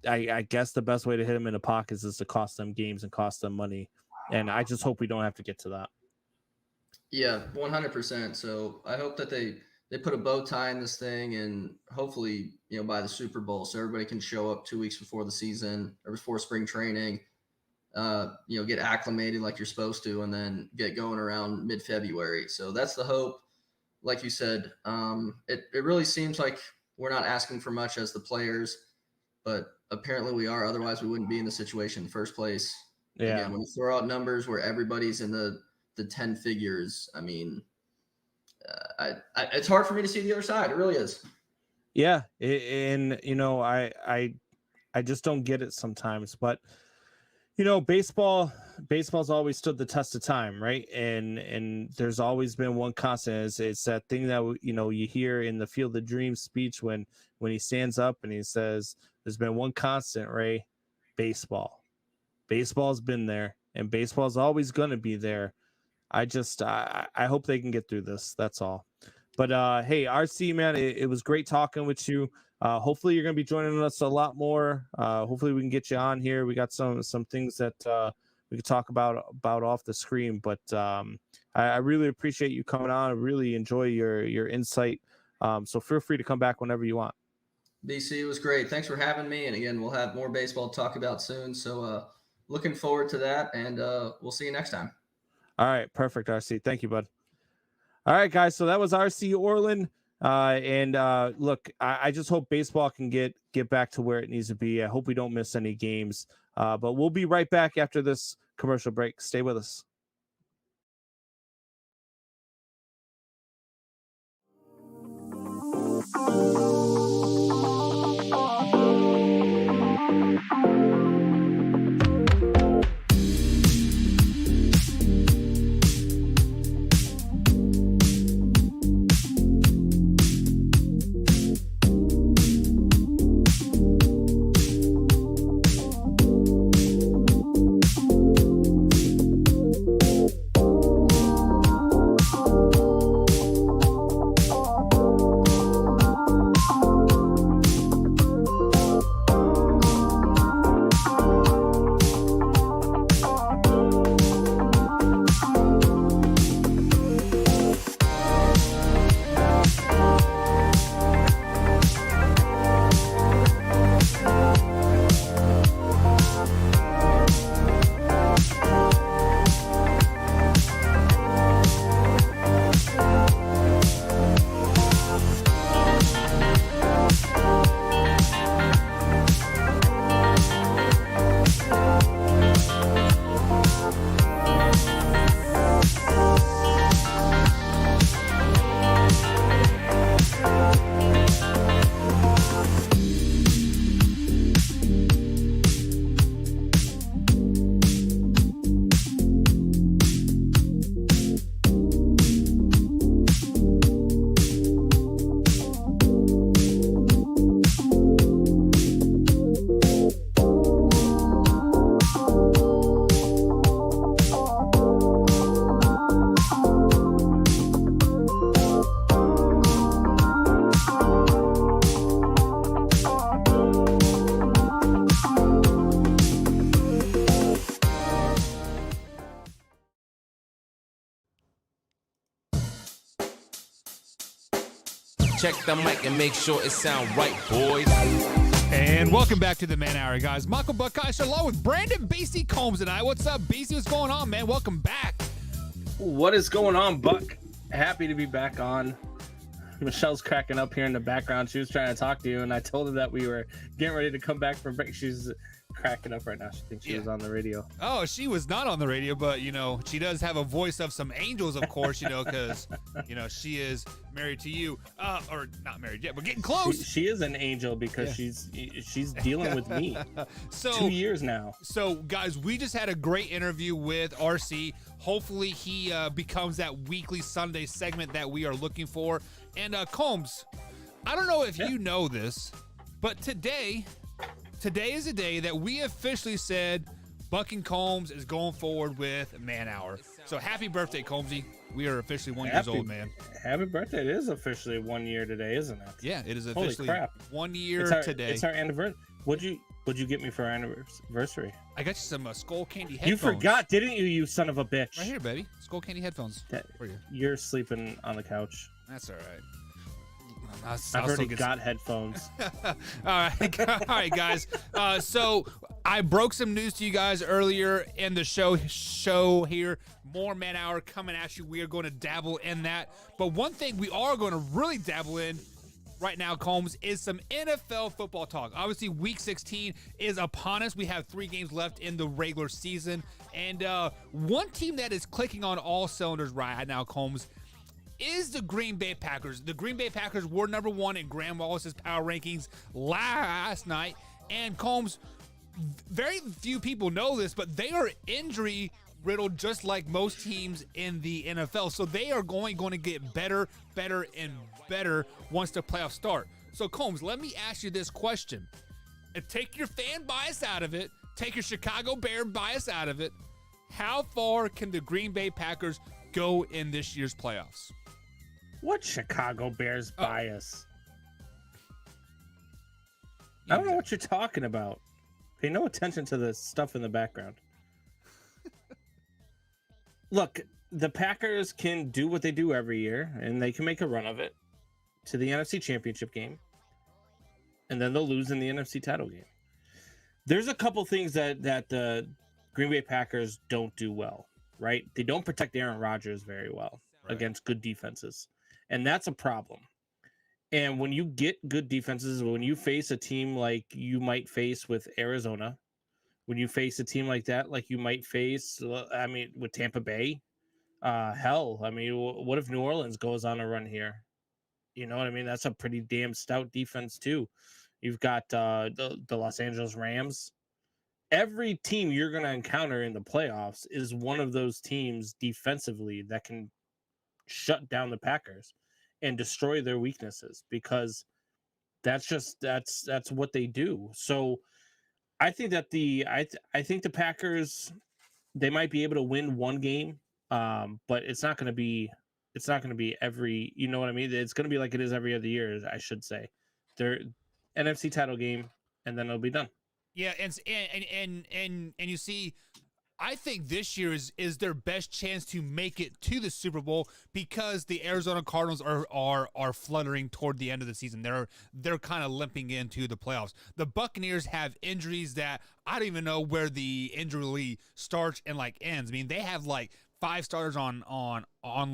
I guess the best way to hit them in the pockets is to cost them games and cost them money. And I just hope we don't have to get to that. Yeah, 100%. So I hope that they put a bow tie in this thing, and hopefully, by the Super Bowl, so everybody can show up 2 weeks before the season or before spring training, get acclimated like you're supposed to, and then get going around mid-February. So that's the hope. Like you said, it really seems like we're not asking for much as the players, but apparently we are. Otherwise, we wouldn't be in the situation in the first place. Yeah. Again, when you throw out numbers where everybody's in the 10 figures, I mean, it's hard for me to see the other side. It really is. Yeah. And, I just don't get it sometimes, but baseball's always stood the test of time, right? And there's always been one constant. It's that thing that you hear in the Field of Dreams speech when he stands up and he says, "There's been one constant, Ray, baseball. Baseball's been there, and baseball's always going to be there." I hope they can get through this. That's all. But hey, RC, man, it was great talking with you. Hopefully you're going to be joining us a lot more. Hopefully we can get you on here. We got some things that we could talk about off the screen. But I really appreciate you coming on. I really enjoy your insight. So feel free to come back whenever you want. BC, it was great. Thanks for having me. And again, we'll have more baseball to talk about soon. So looking forward to that. And we'll see you next time. All right. Perfect, RC. Thank you, bud. All right, guys. So that was RC Orland. Look, I just hope baseball can get back to where it needs to be. I hope we don't miss any games. But we'll be right back after this commercial break. Stay with us. Check the mic and make sure it sound right, boys. And welcome back to the Man Hour, guys. Michael Buckeye along with Brandon BC Combs tonight. What's up, BC? What's going on, man? Welcome back. What is going on, Buck? Happy to be back on. Michelle's cracking up here in the background. She was trying to talk to you, and I told her that we were getting ready to come back from break. She's cracking up right now. She thinks she was on the radio. Oh, she was not on the radio, but, she does have a voice of some angels, of course, because, she is married to you. Or not married yet, but getting close. She is an angel because she's dealing with me. So 2 years now. So, guys, we just had a great interview with RC. Hopefully he becomes that weekly Sunday segment that we are looking for. And Combs, I don't know if you know this, but today is a day that we officially said Buck and Combs is going forward with Man Hour. So happy birthday, Combsy. We are officially 1 years old, man. Happy birthday. It is officially 1 year today, isn't it? Yeah, it is Holy officially crap. 1 year today. It's our anniversary. What'd you get me for our anniversary? I got you some Skull Candy headphones. You forgot, didn't you, you son of a bitch? Right here, baby. Skull Candy headphones for you. You're sleeping on the couch. That's all right. I've already got headphones. All right, guys. So I broke some news to you guys earlier in the show here. More Man Hour coming at you. We are going to dabble in that. But one thing we are going to really dabble in right now, Combs, is some NFL football talk. Obviously, Week 16 is upon us. We have 3 games left in the regular season. And one team that is clicking on all cylinders right now, Combs, is the Green Bay Packers. The Green Bay Packers were number 1 in Graham Wallace's power rankings last night. And Combs, very few people know this, but they are injury riddled just like most teams in the NFL. So they are going to get better, and better once the playoffs start. So Combs, let me ask you this question. And take your fan bias out of it. Take your Chicago Bear bias out of it. How far can the Green Bay Packers go in this year's playoffs? What Chicago Bears bias? I don't know what you're talking about. Pay no attention to the stuff in the background. Look, the Packers can do what they do every year, and they can make a run of it to the NFC Championship game, and then they'll lose in the NFC title game. There's a couple things that the Green Bay Packers don't do well, right? They don't protect Aaron Rodgers very well against good defenses. And that's a problem. And when you get good defenses, when you face a team like you might face with Arizona, when you face a team like that, like you might face, with Tampa Bay, what if New Orleans goes on a run here? You know what I mean? That's a pretty damn stout defense too. You've got the Los Angeles Rams. Every team you're going to encounter in the playoffs is one of those teams defensively that can shut down the Packers and destroy their weaknesses, because that's what they do. So I think that I think the Packers, they might be able to win one game, but it's not going to be every, you know what I mean? It's going to be like it is every other year, I should say. Their NFC title game, and then it'll be done. Yeah, and you see, I think this year is their best chance to make it to the Super Bowl, because the Arizona Cardinals are fluttering toward the end of the season. They're kind of limping into the playoffs. The Buccaneers have injuries that I don't even know where the injury starts and ends. I mean, they have 5 starters on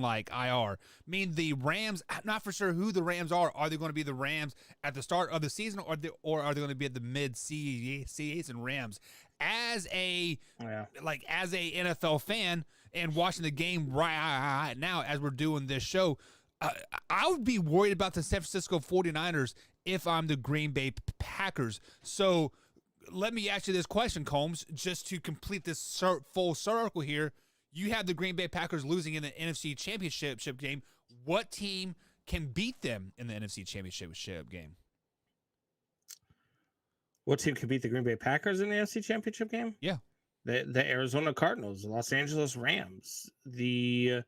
like IR. I mean, the Rams, I'm not for sure who the Rams are. Are they going to be the Rams at the start of the season, or are they going to be at the mid-season Rams? As a NFL fan and watching the game right now as we're doing this show, I would be worried about the San Francisco 49ers if I'm the Green Bay Packers. So let me ask you this question, Combs, just to complete this full circle here. You have the Green Bay Packers losing in the NFC Championship game. What team can beat them in the NFC Championship game? What team can beat the Green Bay Packers in the NFC Championship game? Yeah. The Arizona Cardinals, the Los Angeles Rams, the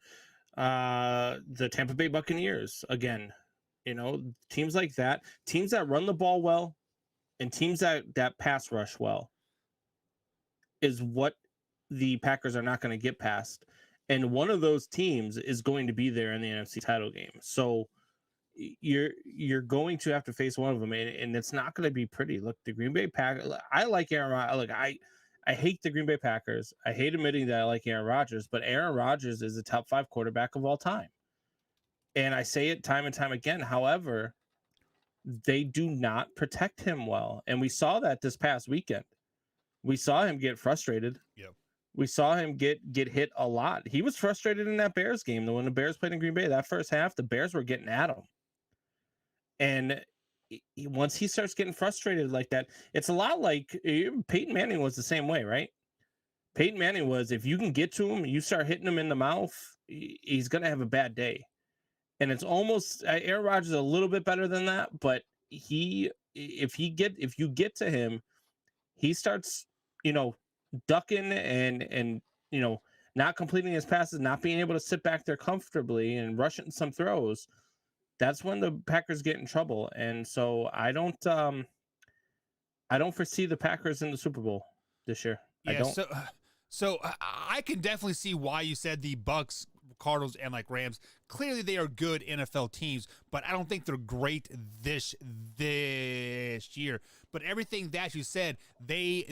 Tampa Bay Buccaneers. Again, teams like that, teams that run the ball well, and teams that pass rush well, is what the Packers are not going to get past. And one of those teams is going to be there in the NFC title game. So you're going to have to face one of them, and it's not going to be pretty. Look, the Green Bay Packers, I like Aaron Rodgers. Look, I hate the Green Bay Packers. I hate admitting that I like Aaron Rodgers, but Aaron Rodgers is a top 5 quarterback of all time. And I say it time and time again. However, they do not protect him well. And we saw that this past weekend. We saw him get frustrated. Yep. We saw him get hit a lot. He was frustrated in that Bears game. When the Bears played in Green Bay, that first half, the Bears were getting at him. And once he starts getting frustrated like that, it's a lot like Peyton Manning was the same way, right? Peyton Manning was, if you can get to him, you start hitting him in the mouth, he's going to have a bad day. And it's almost, Aaron Rodgers is a little bit better than that, but if you get to him, he starts, ducking and not completing his passes, not being able to sit back there comfortably and rushing some throws, that's when the Packers get in trouble. And so I don't foresee the Packers in the Super Bowl this year. I Yeah, don't. so I can definitely see why you said the Bucks, Cardinals, and like Rams. Clearly, they are good NFL teams, but I don't think they're great this year. But everything that you said, the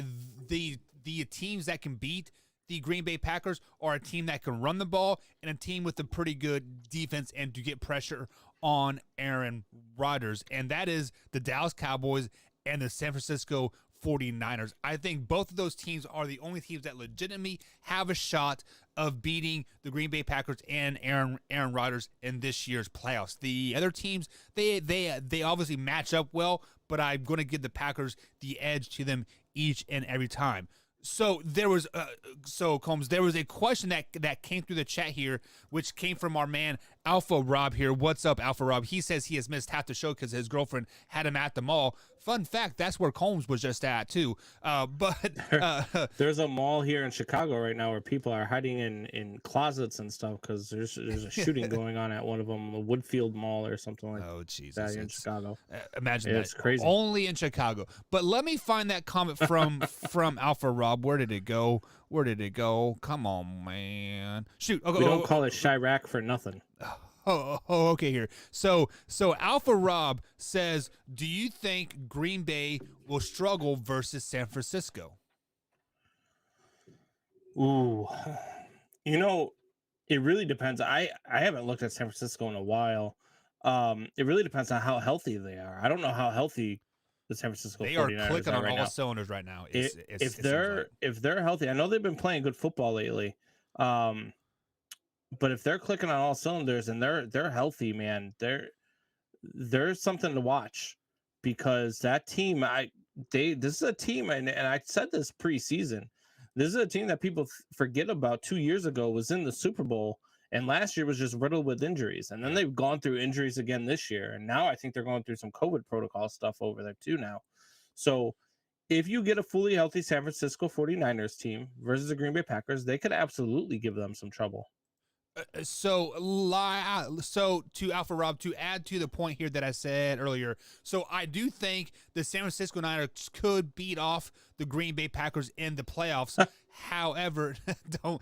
teams that can beat the Green Bay Packers are a team that can run the ball and a team with a pretty good defense and to get pressure on Aaron Rodgers, and that is the Dallas Cowboys and the San Francisco 49ers. I think both of those teams are the only teams that legitimately have a shot of beating the Green Bay Packers and Aaron Rodgers in this year's playoffs. The other teams, they obviously match up well, but I'm going to give the Packers the edge to them each and every time. So there was, Combs, there was a question that came through the chat here, which came from our man Alpha Rob here. What's up, Alpha Rob? He says he has missed half the show because his girlfriend had him at the mall. Fun fact, that's where Combs was just at too. There's a mall here in Chicago right now where people are hiding in closets and stuff because there's a shooting going on at one of them, a Woodfield Mall or something like oh Jesus, that in Chicago. Imagine Yeah, that. it's crazy. Only in Chicago. But let me find that comment from Alpha Rob. Where did it go? Where did it go? Come on, man. Shoot. We don't call it Chirac for nothing. Okay here. So Alpha Rob says, do you think Green Bay will struggle versus San Francisco? Ooh, it really depends. I haven't looked at San Francisco in a while. It really depends on how healthy they are. I don't know how healthy the San Francisco 49ers They are clicking on right all now. cylinders right now. If they're healthy, I know they've been playing good football lately. But if they're clicking on all cylinders and they're healthy, man, there's something to watch, because that team, this is a team, and I said this preseason, this is a team that people forget about. 2 years ago was in the Super Bowl, and last year was just riddled with injuries, and then they've gone through injuries again this year, and now I think they're going through some COVID protocol stuff over there too now. So if you get a fully healthy San Francisco 49ers team versus the Green Bay Packers, they could absolutely give them some trouble. So to Alpha Rob, to add to the point here that I said earlier, so I do think the San Francisco Niners could beat off the Green Bay Packers in the playoffs. However, don't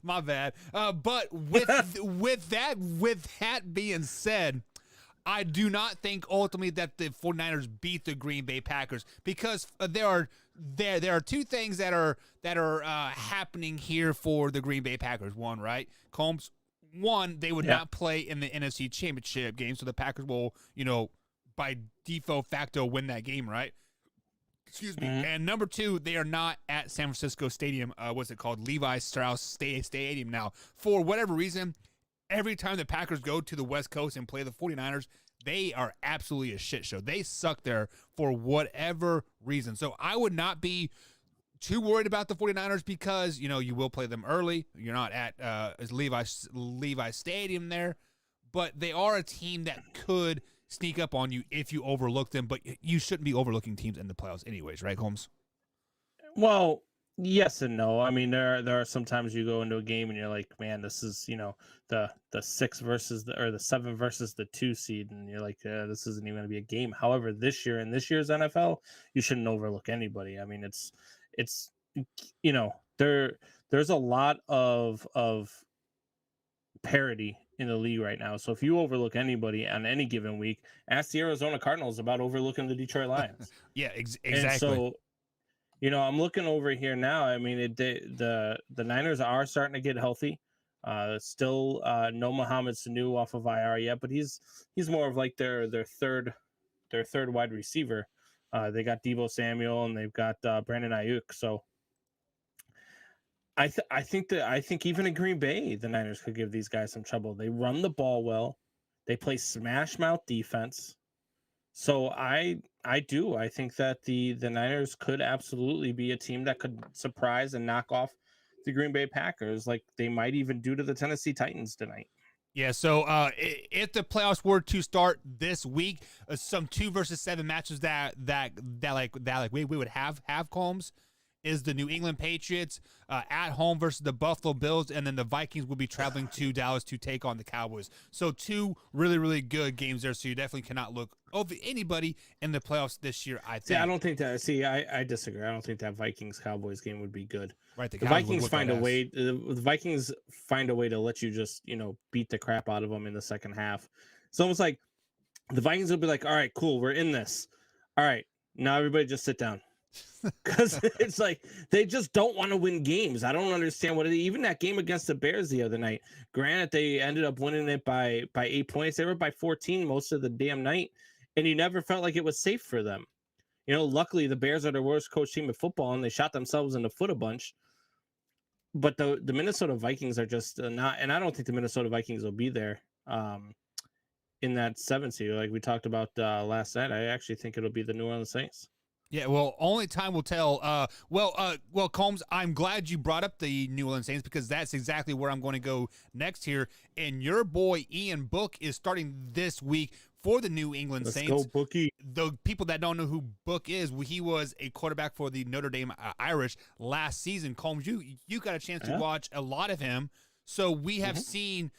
my bad. But with that being said, I do not think ultimately that the 49ers beat the Green Bay Packers, because there are two things that are happening here for the Green Bay Packers. One, right, Combs. One, they would not play in the NFC Championship game, so the Packers will, by default facto win that game, right? Excuse me. Mm-hmm. And number two, they are not at San Francisco Stadium. What's it called? Levi Strauss Stadium now. For whatever reason, every time the Packers go to the West Coast and play the 49ers, they are absolutely a shit show. They suck there for whatever reason. So I would not be too worried about the 49ers, because, you will play them early. You're not at Levi Stadium there. But they are a team that could sneak up on you if you overlook them. But you shouldn't be overlooking teams in the playoffs anyways, right, Holmes? Well, yes and no. I mean, there are sometimes you go into a game and you're like, man, this is, the 6 versus the 7 versus the 2 seed, and you're like, this isn't even going to be a game. However, this year, in this year's NFL, you shouldn't overlook anybody. I mean, it's there's a lot of parity in the league right now. So if you overlook anybody on any given week, ask the Arizona Cardinals about overlooking the Detroit Lions. Yeah, exactly. And so, I'm looking over here now. I mean, the Niners are starting to get healthy. Still no Mohamed Sanu off of IR yet, but he's more of like their third wide receiver. They got Deebo Samuel and they've got Brandon Ayuk. So I think even in Green Bay, the Niners could give these guys some trouble. They run the ball well. They play smash mouth defense. So I think that the Niners could absolutely be a team that could surprise and knock off the Green Bay Packers, like they might even do to the Tennessee Titans tonight. Yeah, so if the playoffs were to start this week, some 2 versus 7 matches that we would have Combs is the New England Patriots at home versus the Buffalo Bills, and then the Vikings will be traveling to Dallas to take on the Cowboys. So 2 really, really good games there. So you definitely cannot look over anybody in the playoffs this year, I think. See, I don't think that. See, I disagree. I don't think that Vikings Cowboys game would be good. Right, The Vikings find a way. The Vikings find a way to let you just beat the crap out of them in the second half. It's almost like the Vikings will be like, "All right, cool, we're in this. All right, now everybody just sit down." Because it's like they just don't want to win games. I don't understand even that game against the Bears the other night. Granted, they ended up winning it by 8 points. They were by 14 most of the damn night, and you never felt like it was safe for them. Luckily the Bears are the worst coach team in football, and they shot themselves in the foot a bunch. But the Minnesota Vikings are just not, and I don't think the Minnesota Vikings will be there in that 7th seed, like we talked about last night. I actually think it'll be the New Orleans Saints. Yeah, well, only time will tell. Well, Combs, I'm glad you brought up the New Orleans Saints because that's exactly where I'm going to go next here. And your boy Ian Book is starting this week for the New England Saints. Let's go, Bookie. The people that don't know who Book is, he was a quarterback for the Notre Dame Irish last season. Combs, you got a chance to watch a lot of him. So we have seen,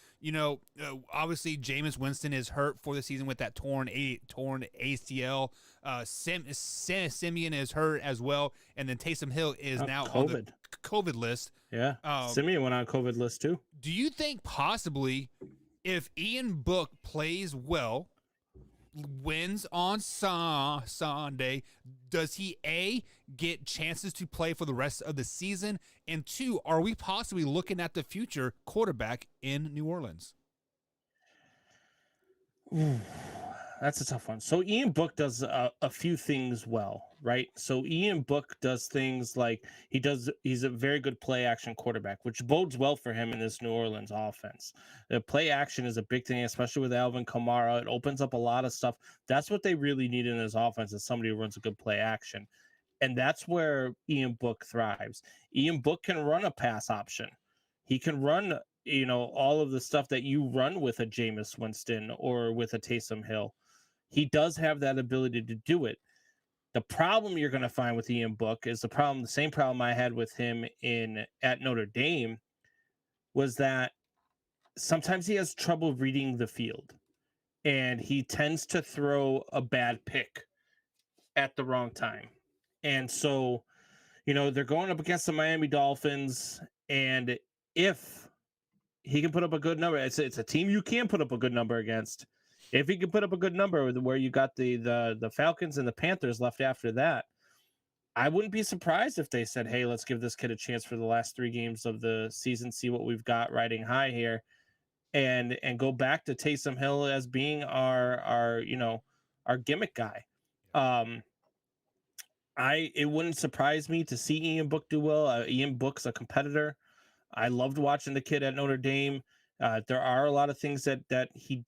obviously Jameis Winston is hurt for the season with that torn ACL. Simeon is hurt as well, and then Taysom Hill is now on the COVID list. Yeah, Simeon went on COVID list too. Do you think possibly if Ian Book plays well, wins on Sunday, does he A, get chances to play for the rest of the season, and 2, are we possibly looking at the future quarterback in New Orleans? Ooh, that's a tough one. So Ian Book does a few things well, right? So Ian Book does things like he's a very good play action quarterback, which bodes well for him in this New Orleans offense. The play action is a big thing, especially with Alvin Kamara. It opens up a lot of stuff. That's what they really need in his offense, is somebody who runs a good play action. And that's where Ian Book thrives. Ian Book can run a pass option. He can run, all of the stuff that you run with a Jameis Winston or with a Taysom Hill. He does have that ability to do it. The problem you're going to find with Ian Book is the same problem I had with him at Notre Dame, was that sometimes he has trouble reading the field, and he tends to throw a bad pick at the wrong time. And so, they're going up against the Miami Dolphins, and if he can put up a good number, it's a team you can put up a good number against. If he can put up a good number where you got the Falcons and the Panthers left after that, I wouldn't be surprised if they said, "Hey, let's give this kid a chance for the last 3 games of the season, see what we've got riding high here, and go back to Taysom Hill as being our gimmick guy." It wouldn't surprise me to see Ian Book do well. Ian Book's a competitor. I loved watching the kid at Notre Dame. There are a lot of things that he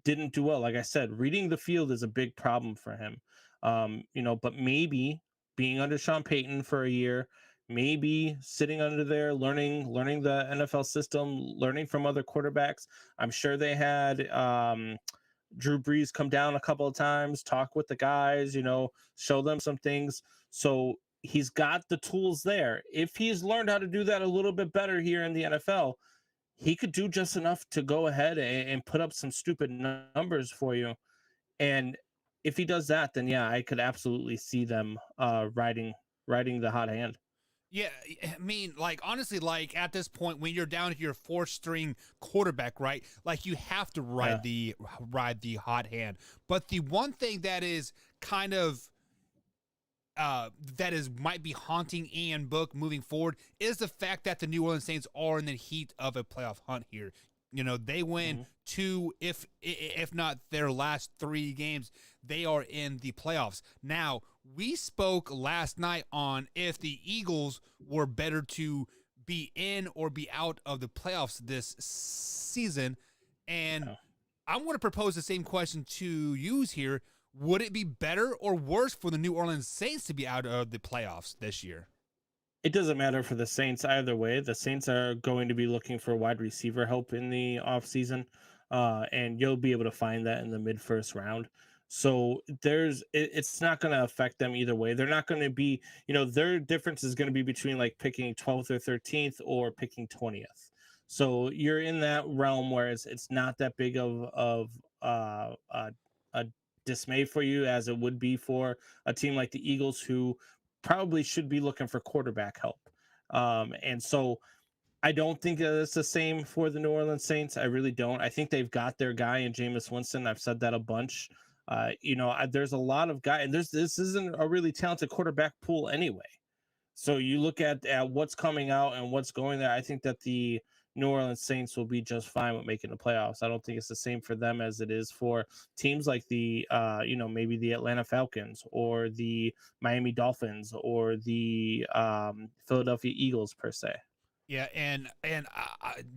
didn't do well. Like I said, reading the field is a big problem for him. But maybe being under Sean Payton for a year, maybe sitting under there, learning the NFL system, learning from other quarterbacks. I'm sure they had Drew Brees come down a couple of times, talk with the guys, show them some things. So he's got the tools there. If he's learned how to do that a little bit better here in the NFL, he could do just enough to go ahead and put up some stupid numbers for you. And if he does that, then yeah, I could absolutely see them riding the hot hand. Yeah, I mean, honestly, at this point, when you're down to your 4th-string quarterback, right? You have to ride the hot hand. But the one thing that is kind of might be haunting Ian Book moving forward is the fact that the New Orleans Saints are in the heat of a playoff hunt here. They win 2, if not their last 3 games, they are in the playoffs. Now, we spoke last night on if the Eagles were better to be in or be out of the playoffs this season. And I'm going to propose the same question to you here. Would it be better or worse for the New Orleans Saints to be out of the playoffs this year? It doesn't matter for the Saints either way. The Saints are going to be looking for wide receiver help in the offseason, and you'll be able to find that in the mid-first round. So it's not going to affect them either way. They're not going to be, their difference is going to be between like picking 12th or 13th or picking 20th. So you're in that realm where it's not that big of a dismay for you as it would be for a team like the Eagles, who probably should be looking for quarterback help. And so I don't think that it's the same for the New Orleans Saints. I really don't. I think they've got their guy in Jameis Winston. I've said that a bunch. There's a lot of guys, and this isn't a really talented quarterback pool anyway. So you look at what's coming out and what's going there. I think that the New Orleans Saints will be just fine with making the playoffs. I don't think it's the same for them as it is for teams like the, maybe the Atlanta Falcons or the Miami Dolphins or the Philadelphia Eagles per se. Yeah, and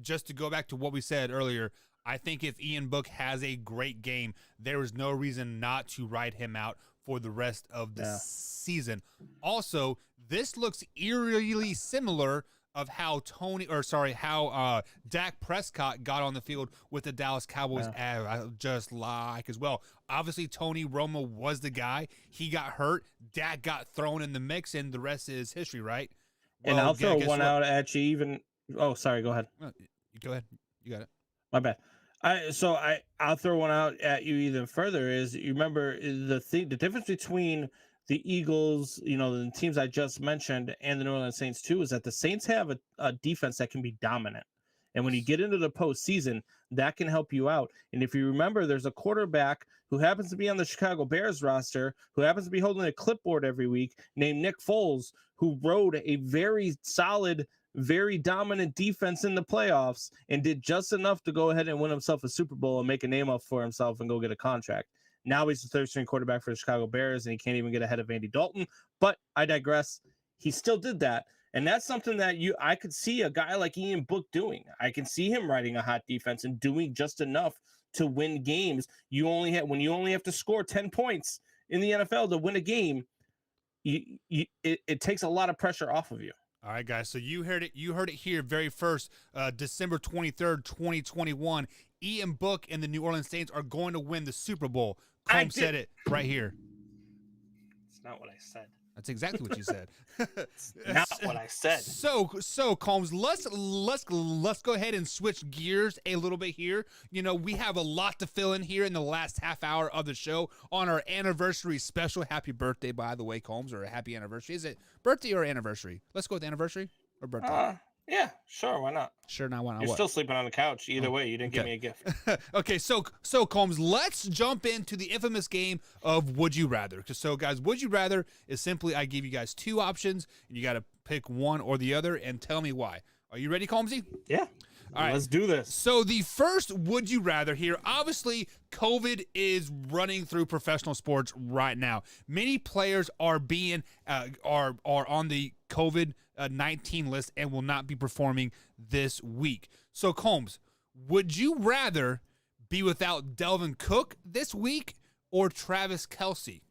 just to go back to what we said earlier, I think if Ian Book has a great game, there is no reason not to ride him out for the rest of the season. Also, this looks eerily similar of how Dak Prescott got on the field with the Dallas Cowboys, just like as well. Obviously, Tony Romo was the guy. He got hurt. Dak got thrown in the mix, and the rest is history, right? Well, and I'll throw one out at you even. Oh, sorry. Go ahead. Go ahead. You got it. My bad. I'll throw one out at you even further. Is you remember the difference between the Eagles, the teams I just mentioned, and the New Orleans Saints too, is that the Saints have a defense that can be dominant. And when you get into the postseason, that can help you out. And if you remember, there's a quarterback who happens to be on the Chicago Bears roster, who happens to be holding a clipboard every week, named Nick Foles, who rode a very solid, very dominant defense in the playoffs and did just enough to go ahead and win himself a Super Bowl and make a name up for himself and go get a contract. Now he's the third-string quarterback for the Chicago Bears, and he can't even get ahead of Andy Dalton. But I digress. He still did that. And that's something that I could see a guy like Ian Book doing. I can see him riding a hot defense and doing just enough to win games. When you only have to score 10 points in the NFL to win a game, it takes a lot of pressure off of you. All right, guys. So you heard it here very first, December 23rd, 2021. Ian Book and the New Orleans Saints are going to win the Super Bowl. Combs said it right here. It's not what I said. That's exactly what you said. Not what I said. So Combs, let's go ahead and switch gears a little bit here. We have a lot to fill in here in the last half hour of the show on our anniversary special. Happy birthday, by the way, Combs, or a happy anniversary. Is it birthday or anniversary? Let's go with anniversary or birthday. Yeah, sure, why not? Sure, now why not? You're still sleeping on the couch. Either way, you didn't give me a gift. Okay, so Combs, let's jump into the infamous game of Would You Rather. So, guys, Would You Rather is simply I give you guys two options, and you got to pick one or the other, and tell me why. Are you ready, Combsy? Yeah. All right, let's do this. So the first Would You Rather here, obviously COVID is running through professional sports right now. Many players are being are on the COVID-19 list and will not be performing this week. So Combs, would you rather be without Delvin Cook this week or Travis Kelce?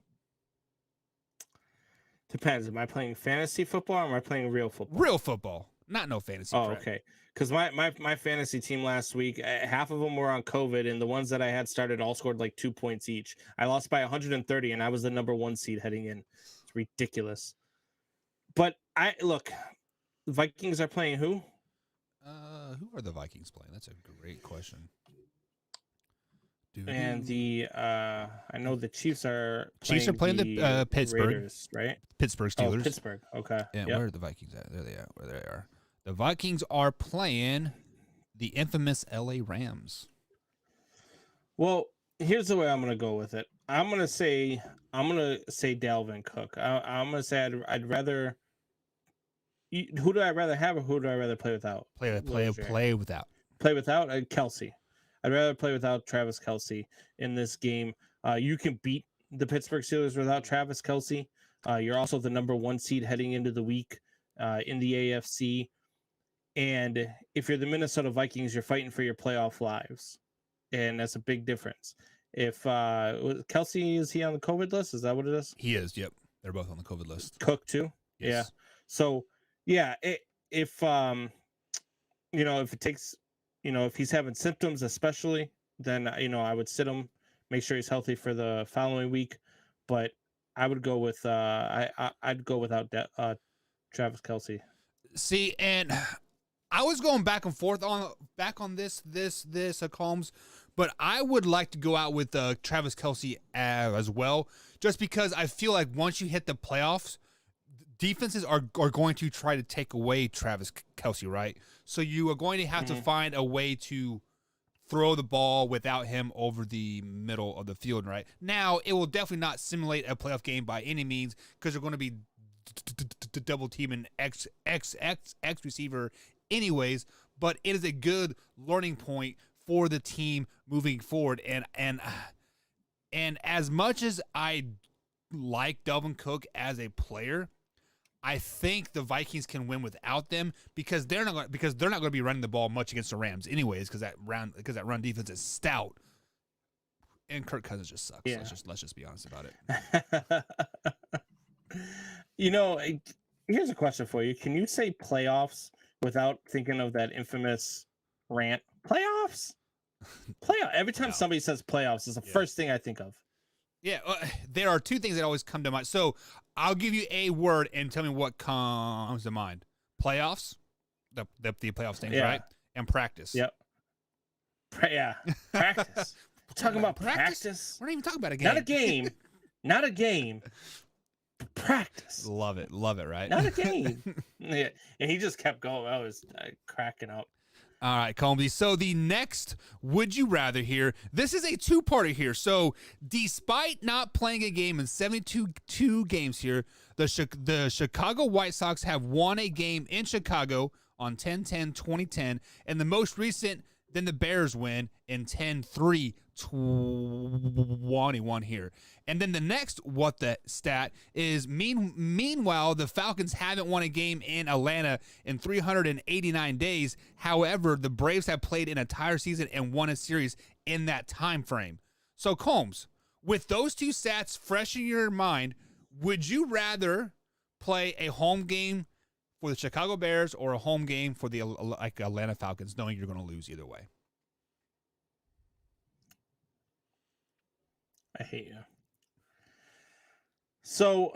Depends. Am I playing fantasy football or am I playing real football? Real football, not no fantasy. Oh, okay. Because my fantasy team last week, half of them were on COVID, and the ones that I had started all scored like 2 points each. I lost by 130, and I was the number 1 seed heading in. It's ridiculous. But the Vikings are playing who? Who are the Vikings playing? That's a great question. And I know the Chiefs are playing the Pittsburgh Raiders, right? Pittsburgh Steelers. Oh, Pittsburgh. Okay. Yeah, Where are the Vikings at? There they are. Where they are. The Vikings are playing the infamous LA Rams. Well, here's the way I'm going to go with it. I'm going to say Dalvin Cook. I'm going to say I'd rather. Who do I rather have, or who do I rather play without? Play without. Play without Kelce. I'd rather play without Travis Kelce in this game. You can beat the Pittsburgh Steelers without Travis Kelce. You're also the number 1 seed heading into the week in the AFC. And if you're the Minnesota Vikings, you're fighting for your playoff lives. And that's a big difference. If Kelce, is he on the COVID list? Is that what it is? He is, yep. They're both on the COVID list. Cook too? Yes. Yeah. So, yeah, if it takes, if he's having symptoms especially, then, I would sit him, make sure he's healthy for the following week. But I would go with I'd go without Travis Kelce. See, and I was going back and forth on this Combs, but I would like to go out with Travis Kelce as well, just because I feel like once you hit the playoffs, defenses are going to try to take away Travis Kelce, right? So you are going to have to find a way to throw the ball without him over the middle of the field, right? Now, it will definitely not simulate a playoff game by any means, because they're going to be double teaming X receiver anyways, but it is a good learning point for the team moving forward. And as much as I like Dalvin Cook as a player, I think the Vikings can win without them, because they're not going to be running the ball much against the Rams anyways, because that run defense is stout, and Kirk Cousins just sucks. Yeah. Let's just be honest about it. Here's a question for you. Can you say playoffs without thinking of that infamous rant? Playoffs? Every time somebody says playoffs is the first thing I think of. Yeah, there are two things that always come to mind. So I'll give you a word and tell me what comes to mind. Playoffs, the playoff things, right? And practice. Yep. Practice. We're talking about practice. We're not even talking about a game. Not a game. Not a game. Practice. Love it, right? Not a game. Yeah, and he just kept going. I was cracking up. All right, Combs. So the next Would You Rather here, this is a two-parter here. So despite not playing a game in 72 games here, the Chicago White Sox have won a game in Chicago on 10-10-2010, and the most recent, then the Bears win in 10-3-21 here. And then the next what the stat is, meanwhile, the Falcons haven't won a game in Atlanta in 389 days. However, the Braves have played an entire season and won a series in that time frame. So, Combs, with those two stats fresh in your mind, would you rather play a home game for the Chicago Bears or a home game for the Atlanta Falcons, knowing you're going to lose either way? I hate you. So,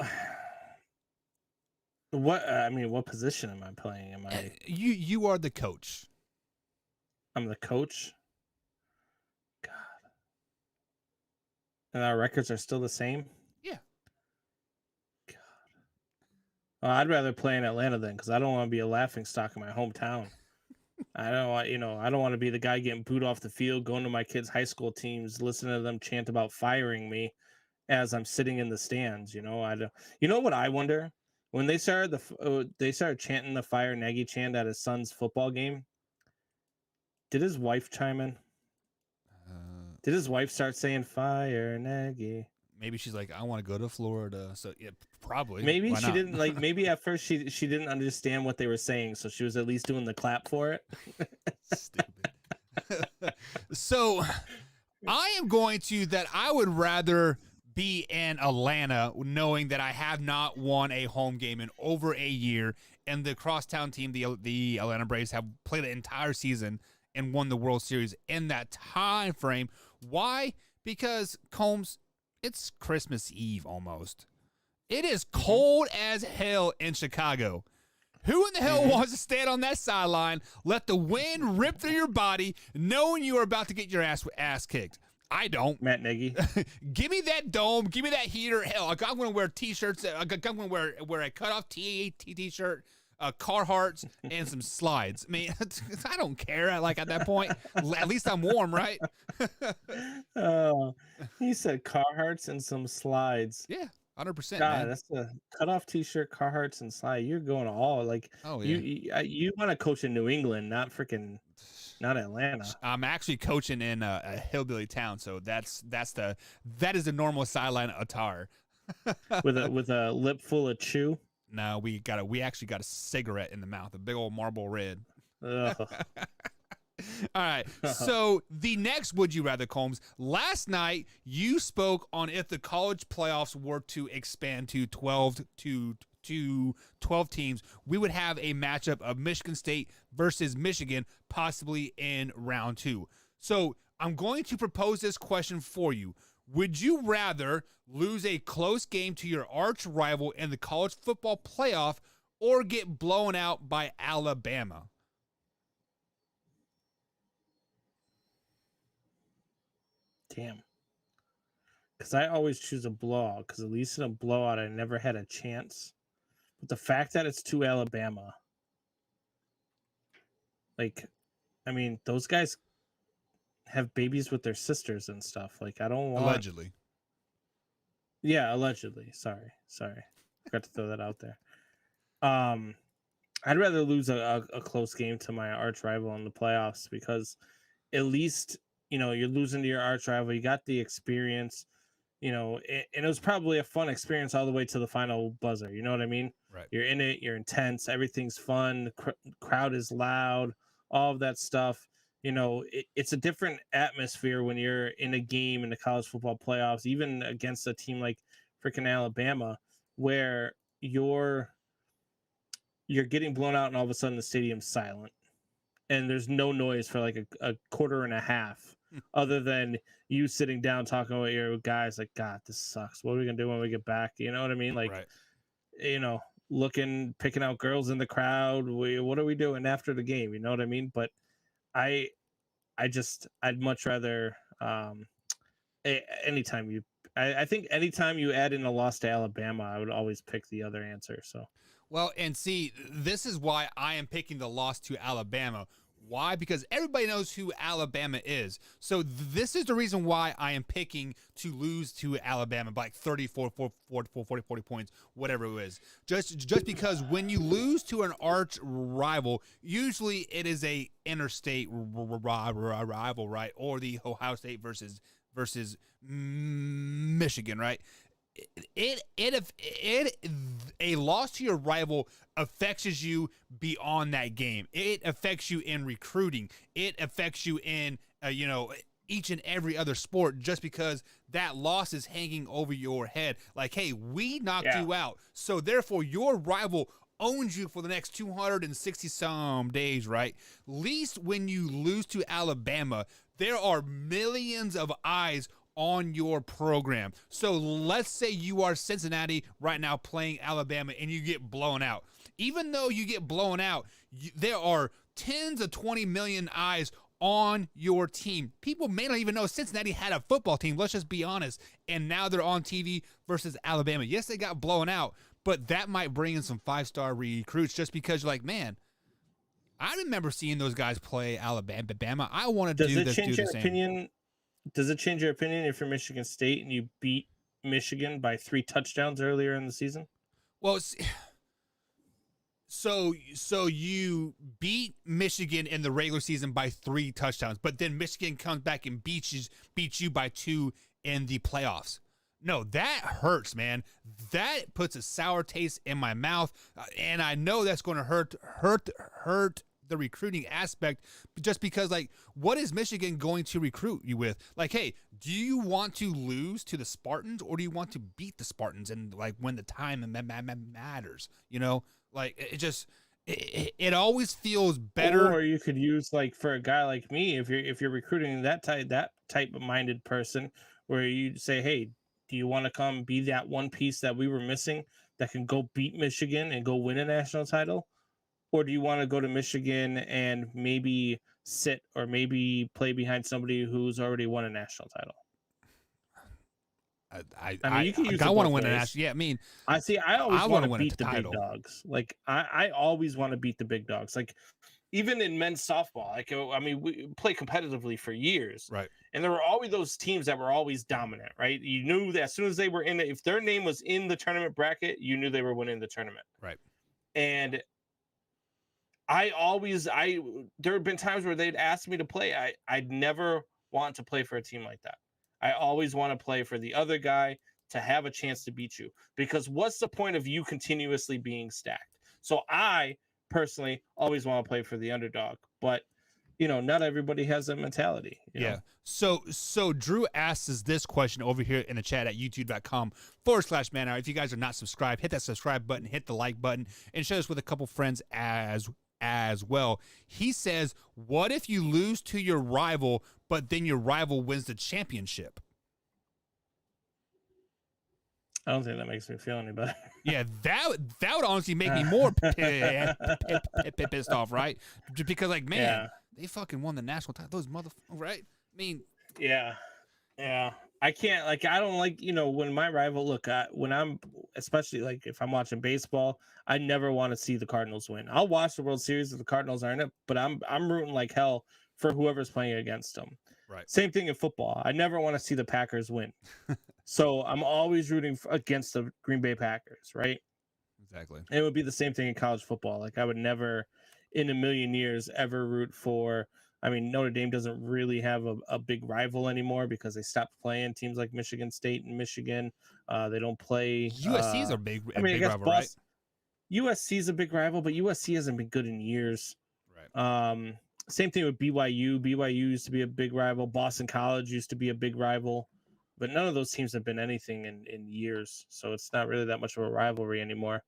what position am I playing? Am I? You are the coach. I'm the coach. God. And our records are still the same? Yeah. God. Well, I'd rather play in Atlanta then, because I don't want to be a laughingstock in my hometown. I don't want to be the guy getting booed off the field, going to my kids' high school teams, listening to them chant about firing me as I'm sitting in the stands. You know what I wonder? When they started chanting the Fire Nagy chant at his son's football game, did his wife chime in? Did his wife start saying Fire Nagy? Maybe she's like, I want to go to Florida. So yeah, probably. Maybe she didn't like. Maybe at first she didn't understand what they were saying, so she was at least doing the clap for it. Stupid. So I am going to that. I would rather be in Atlanta, knowing that I have not won a home game in over a year, and the crosstown team, the Atlanta Braves, have played an entire season and won the World Series in that time frame. Why? Because, Combs, it's Christmas Eve almost. It is cold as hell in Chicago. Who in the hell wants to stand on that sideline, let the wind rip through your body, knowing you are about to get your ass kicked? I don't. Matt Nagy. Give me that dome. Give me that heater. Hell, I'm going to wear T-shirts. I'm going to wear a cutoff T-shirt, Carhartts, and some slides. I mean, I don't care. At that point, at least I'm warm, right? Oh, he said Carhartts and some slides. Yeah, 100%. God, man. that's the cutoff T-shirt, Carhartts, and slide. You're going all like. Oh yeah. You want to coach in New England, not Atlanta. I'm actually coaching in a hillbilly town, so that is the normal sideline attire. with a lip full of chew. No, we actually got a cigarette in the mouth, a big old Marlboro Red. Ugh. All right. So the next Would You Rather, Combs. Last night you spoke on if the college playoffs were to expand to 12 teams, we would have a matchup of Michigan State versus Michigan, possibly in round 2. So I'm going to propose this question for you. Would you rather lose a close game to your arch rival in the college football playoff or get blown out by Alabama? Damn. Because I always choose a blowout, because at least in a blowout, I never had a chance. But the fact that it's to Alabama, like, I mean, those guys have babies with their sisters and stuff. Like, I don't want... Allegedly. Yeah, allegedly. Sorry. Forgot to throw that out there. I'd rather lose a close game to my arch rival in the playoffs, because at least, you know, you're losing to your arch rival. You got the experience, you know, and it was probably a fun experience all the way to the final buzzer. You know what I mean? Right. You're in it. You're intense. Everything's fun. The crowd is loud. All of that stuff. You know, it's a different atmosphere when you're in a game in the college football playoffs, even against a team like freaking Alabama, where you're getting blown out and all of a sudden the stadium's silent and there's no noise for like a quarter and a half other than you sitting down talking with your guys like, God, this sucks. What are we going to do when we get back? You know what I mean? Like, right. You know, picking out girls in the crowd. What are we doing after the game? You know what I mean? But I'd much rather anytime you add in a loss to Alabama, I would always pick the other answer. So, well, and see, this is why I am picking the loss to Alabama. Why? Because everybody knows who Alabama is. So this is the reason why I am picking to lose to Alabama by like 30, 40 points, whatever it is. Just because when you lose to an arch rival, usually it is a interstate rival, right? Or the Ohio State versus Michigan, right? A loss to your rival affects you beyond that game. It affects you in recruiting. It affects you in each and every other sport, just because that loss is hanging over your head. Like, hey, we knocked you out, so therefore your rival owns you for the next 260 some days, right? Least when you lose to Alabama, there are millions of eyes on your program. So let's say you are Cincinnati right now playing Alabama and you get blown out. Even though you get blown out, there are tens of 20 million eyes on your team. People may not even know Cincinnati had a football team, let's just be honest, and now they're on TV versus Alabama. Yes, they got blown out, but that might bring in some 5-star recruits, just because you're like, man, I remember seeing those guys play Alabama. I want to do the same. Does it change your opinion if you're Michigan State and you beat Michigan by 3 touchdowns earlier in the season? Well, so you beat Michigan in the regular season by 3 touchdowns, but then Michigan comes back and beats you by 2 in the playoffs. No, that hurts, man. That puts a sour taste in my mouth, and I know that's going to hurt the recruiting aspect, just because, like, what is Michigan going to recruit you with? Like, hey, do you want to lose to the Spartans, or do you want to beat the Spartans and like when the time matters? You know, like it always feels better. Or you could use, like, for a guy like me, if you're recruiting that type of minded person, where you say, hey, do you want to come be that one piece that we were missing that can go beat Michigan and go win a national title? Or do you want to go to Michigan and maybe sit or maybe play behind somebody who's already won a national title? I want to win a national. Yeah, I mean, I always want to beat the big dogs. Like, I always want to beat the big dogs. Like, even in men's softball, like, I mean, we play competitively for years, right? And there were always those teams that were always dominant, right? You knew that as soon as they were in it, if their name was in the tournament bracket, you knew they were winning the tournament, right? And there have been times where they'd ask me to play. I'd never want to play for a team like that. I always want to play for the other guy to have a chance to beat you, because what's the point of you continuously being stacked? So I personally always want to play for the underdog, but you know, not everybody has that mentality. You know? So Drew asks us this question over here in the chat at youtube.com/man hour. If you guys are not subscribed, hit that subscribe button, hit the like button, and share us with a couple friends as well. He says, what if you lose to your rival, but then your rival wins the championship? I don't think that makes me feel any better. Yeah, that would honestly make me more pissed off, right? Just because, like, man, they fucking won the national title. Those motherfuckers, right? I mean, yeah. I can't, like, I don't like, when my rival, when I'm, especially like if I'm watching baseball, I never want to see the Cardinals win. I'll watch the World Series if the Cardinals are in it, but I'm rooting like hell for whoever's playing against them. right. Same thing in football. I never want to see the Packers win. So I'm always rooting against the Green Bay Packers, right? Exactly. It would be the same thing in college football. Like, I would never in a million years ever root for, I mean, Notre Dame doesn't really have a big rival anymore because they stopped playing teams like Michigan State and Michigan. They don't play. USC is a big I mean, I guess rival, right? USC is a big rival, but USC hasn't been good in years. Right. Same thing with BYU. BYU used to be a big rival. Boston College used to be a big rival, but none of those teams have been anything in years. So it's not really that much of a rivalry anymore.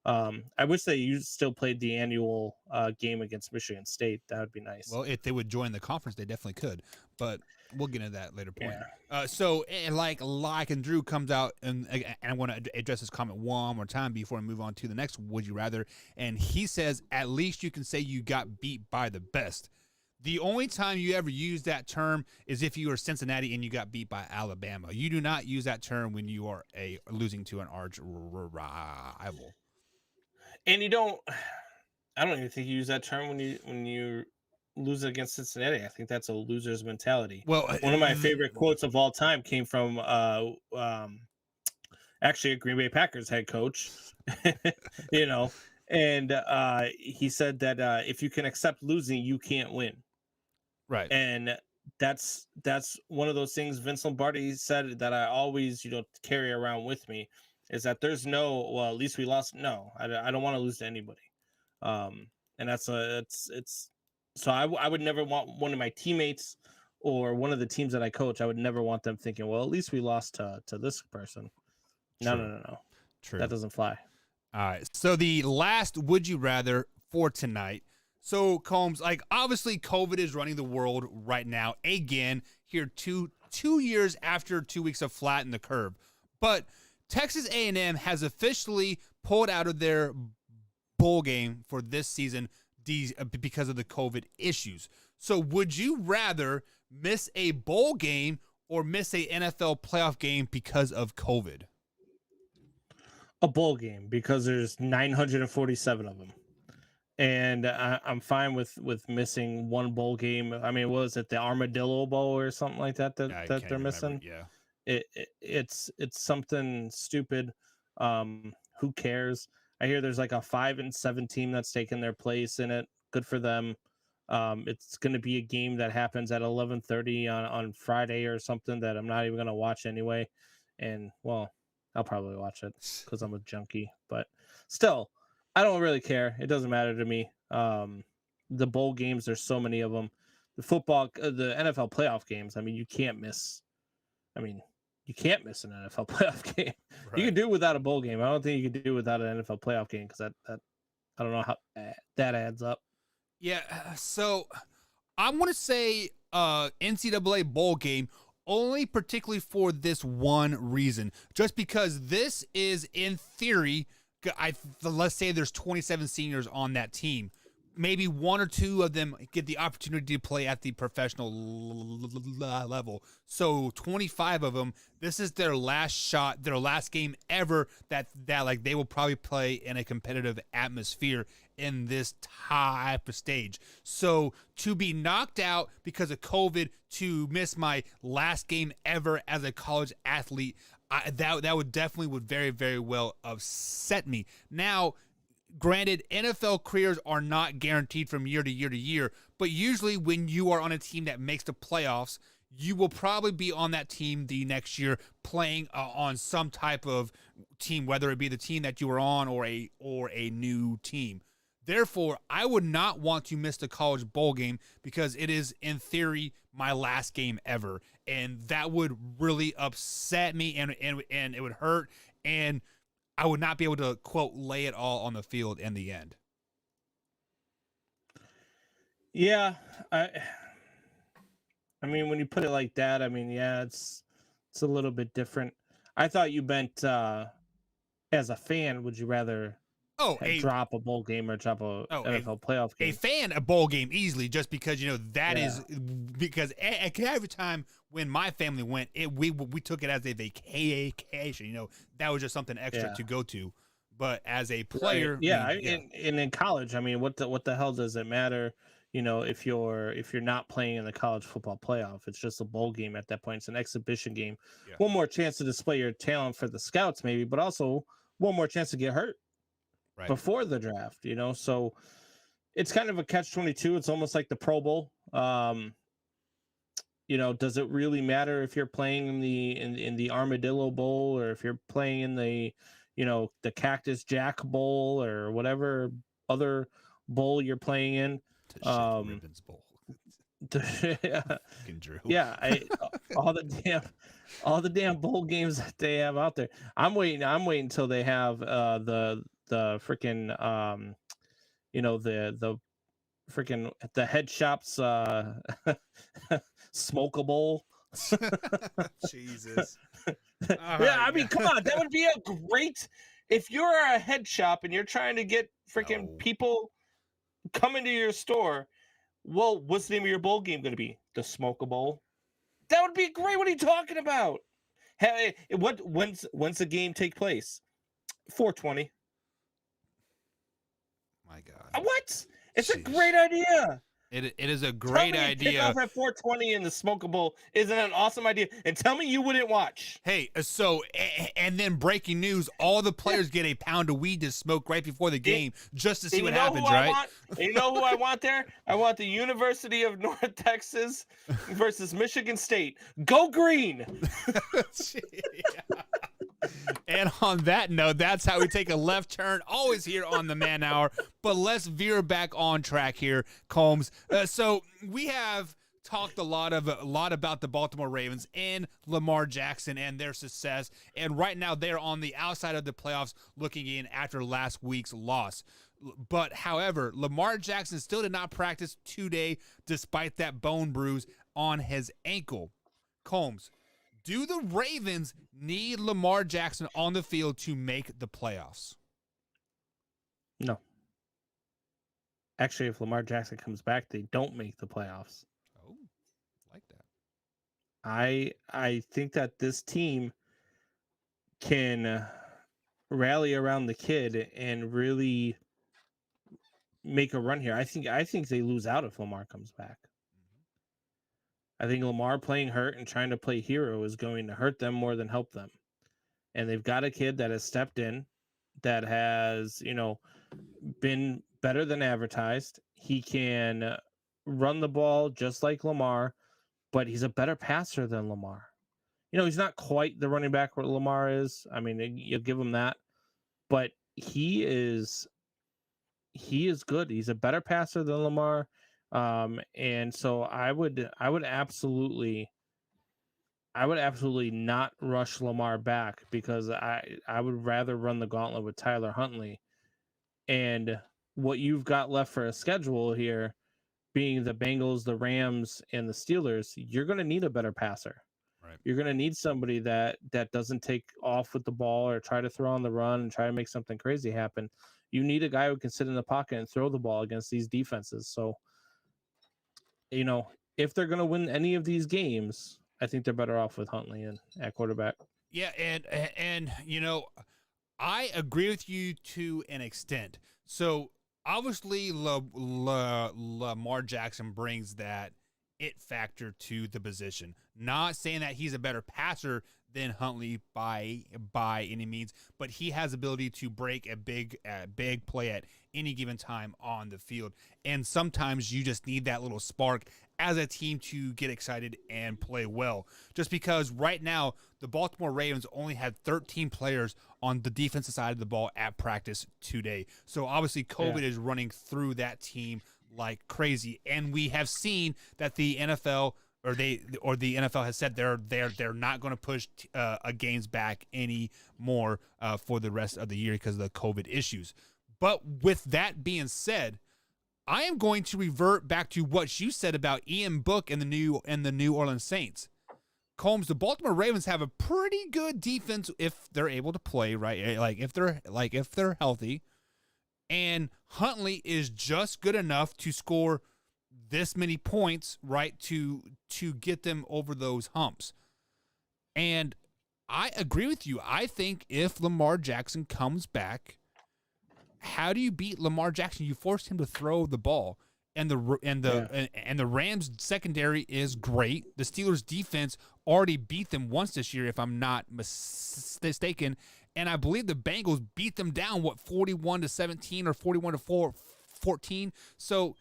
I wish they still played the annual game against Michigan State. That would be nice. Well, if they would join the conference, they definitely could. But we'll get into that later point. Yeah. So, and Drew comes out, and I want to address this comment one more time before we move on to the next Would You Rather. And he says, at least you can say you got beat by the best. The only time you ever use that term is if you are Cincinnati and you got beat by Alabama. You do not use that term when you are losing to an arch rival. And I don't even think you use that term when you lose against Cincinnati. I think that's a loser's mentality. Well, one of my favorite quotes of all time came from actually a Green Bay Packers head coach, and he said that if you can accept losing, you can't win. Right. And that's one of those things Vince Lombardi said that I always, carry around with me, is that there's no, well, at least we lost. No, I don't want to lose to anybody. And so I would never want one of my teammates or one of the teams that I coach. I would never want them thinking, well, at least we lost to this person. No. True. That doesn't fly. All right. So the last Would You Rather for tonight. So Combs, like, obviously COVID is running the world right now again, here two years after 2 weeks of flatten the curve. But Texas A&M has officially pulled out of their bowl game for this season because of the COVID issues. So would you rather miss a bowl game or miss a NFL playoff game because of COVID? A bowl game, because there's 947 of them. And I'm fine with missing one bowl game. I mean, what was it, the Armadillo Bowl or something like that they're missing? Yeah. It's something stupid. Who cares? I hear there's like a 5-7 team that's taken their place in it. Good for them. It's going to be a game that happens at 11:30 on Friday or something that I'm not even going to watch anyway. And, well, I'll probably watch it because I'm a junkie. But still, I don't really care. It doesn't matter to me. The bowl games, there's so many of them. The football, the NFL playoff games, I mean, you can't miss. You can't miss an NFL playoff game. Right. You can do without a bowl game. I don't think you can do without an NFL playoff game because that I don't know how that adds up. Yeah, so I'm going to say NCAA bowl game only particularly for this one reason. Just because this is, in theory, let's say there's 27 seniors on that team. Maybe one or two of them get the opportunity to play at the professional level. So 25 of them, this is their last shot, their last game ever that like they will probably play in a competitive atmosphere in this type of stage. So to be knocked out because of COVID, to miss my last game ever as a college athlete, that would definitely very, very well upset me. Now, granted, NFL careers are not guaranteed from year to year to year, but usually when you are on a team that makes the playoffs, you will probably be on that team the next year playing on some type of team, whether it be the team that you were on or a new team. Therefore, I would not want to miss the college bowl game because it is, in theory, my last game ever, and that would really upset me, and it would hurt, and I would not be able to, quote, lay it all on the field in the end. Yeah. I mean, when you put it like that, I mean, yeah, it's a little bit different. I thought you meant as a fan, would you rather drop a bowl game or drop a NFL playoff game? A fan, a bowl game easily, just because that is because every time when my family went, we took it as a vacation. That was just something extra to go to. But as a player, and in college, I mean, what the hell does it matter? If you're not playing in the college football playoff, it's just a bowl game at that point. It's an exhibition game. Yeah. One more chance to display your talent for the scouts, maybe, but also one more chance to get hurt before the draft. So it's kind of a catch-22. It's almost like the Pro Bowl. Does it really matter if you're playing in the Armadillo Bowl or if you're playing in the the Cactus Jack Bowl or whatever other bowl you're playing in? Ribbons Bowl. All the damn bowl games that they have out there. I'm waiting until they have the freaking the freaking the head shops smoke a bowl. Jesus. I mean, come on, that would be a great if you're a head shop and you're trying to get freaking people come into your store. Well, what's the name of your bowl game going to be? The Smoke a Bowl? That would be great. What are you talking about? Hey, when's the game take place? 420. My God. What? It's a great idea. It is a great idea. Kickoff at 420 in the Smokeable isn't an awesome idea. And tell me you wouldn't watch. Hey, so and then breaking news: all the players get a pound of weed to smoke right before the game, just to see what happens. Right? You know who I want there? I want the University of North Texas versus Michigan State. Go green. And on that note, that's how we take a left turn, always here on the Man Hour. But let's veer back on track here, Combs. So we have talked a lot about the Baltimore Ravens and Lamar Jackson and their success. And right now they're on the outside of the playoffs looking in after last week's loss. But however, Lamar Jackson still did not practice today despite that bone bruise on his ankle. Combs, do the Ravens need Lamar Jackson on the field to make the playoffs? No. Actually, if Lamar Jackson comes back, they don't make the playoffs. Oh, like that. I think that this team can rally around the kid and really make a run here. I think they lose out if Lamar comes back. I think Lamar playing hurt and trying to play hero is going to hurt them more than help them. And they've got a kid that has stepped in, that has, been better than advertised. He can run the ball just like Lamar, but he's a better passer than Lamar. He's not quite the running back where Lamar is. I mean, you'll give him that, but he is good. He's a better passer than Lamar. And so I would absolutely not rush Lamar back, because I would rather run the gauntlet with Tyler Huntley. And what you've got left for a schedule here, being the Bengals, the Rams, and the Steelers, you're going to need a better passer. Right. You're going to need somebody that doesn't take off with the ball or try to throw on the run and try to make something crazy happen. You need a guy who can sit in the pocket and throw the ball against these defenses. So, if they're going to win any of these games, I think they're better off with Huntley at quarterback. Yeah, and I agree with you to an extent. So obviously, Lamar Jackson brings that it factor to the position. Not saying that he's a better passer than Huntley by any means, but he has ability to break a big play at any given time on the field. And sometimes you just need that little spark as a team to get excited and play well. Just because right now the Baltimore Ravens only had 13 players on the defensive side of the ball at practice today. So obviously COVID is running through that team like crazy. And we have seen that the NFL the NFL has said they're not going to push games back anymore for the rest of the year because of the COVID issues. But with that being said, I am going to revert back to what you said about Ian Book and the New Orleans Saints. Combs, the Baltimore Ravens have a pretty good defense if they're able to play, right? Like if they're healthy. And Huntley is just good enough to score this many points, right, to get them over those humps. And I agree with you. I think if Lamar Jackson comes back, how do you beat Lamar Jackson? You force him to throw the ball. And the Rams secondary is great. The Steelers defense already beat them once this year, if I'm not mistaken. And I believe the Bengals beat them down 41-17 or 41-14. So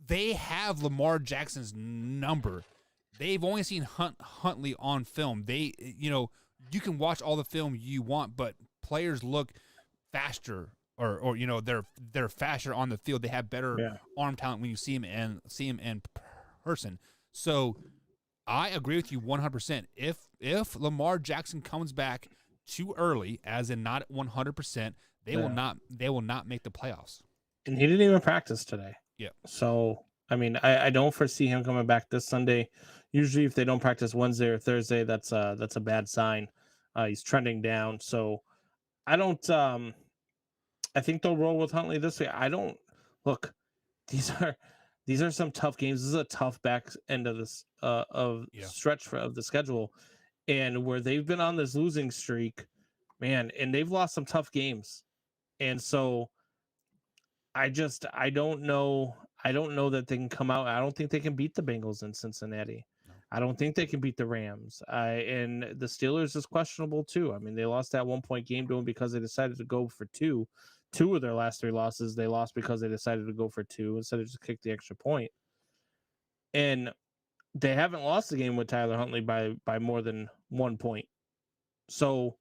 they have Lamar Jackson's number. They've only seen Huntley on film. You can watch all the film you want, but players look faster. Or they're faster on the field. They have better arm talent when you see him in person. So I agree with you 100%. If Lamar Jackson comes back too early, as in not 100%, they will not make the playoffs. And he didn't even practice today. Yeah. So I mean, I don't foresee him coming back this Sunday. Usually, if they don't practice Wednesday or Thursday, that's a bad sign. He's trending down. So I don't. I think they'll roll with Huntley this week. I don't look. These are some tough games. This is a tough back end of this stretch of the schedule, and where they've been on this losing streak, man, and they've lost some tough games, and so I don't know. I don't know that they can come out. I don't think they can beat the Bengals in Cincinnati. No. I don't think they can beat the Rams. And the Steelers is questionable too. I mean, they lost that 1-point game to them because they decided to go for two. 2 of their last 3 losses, they lost because they decided to go for 2 instead of just kick the extra point. And they haven't lost the game with Tyler Huntley by more than 1 point. So,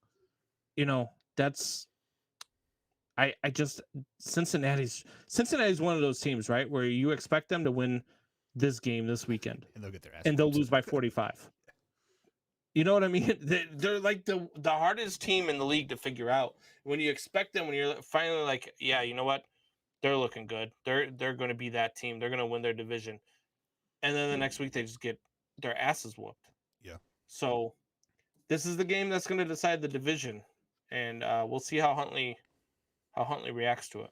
that's I just Cincinnati's one of those teams, right, where you expect them to win this game this weekend, and they'll get their ass and they'll lose by 45. You know what I mean? They're like the hardest team in the league to figure out. When you expect them, when you're finally like, yeah, you know what? They're looking good. They're going to be that team. They're going to win their division. And then the next week they just get their asses whooped. Yeah. So this is the game that's going to decide the division. And we'll see how Huntley reacts to it.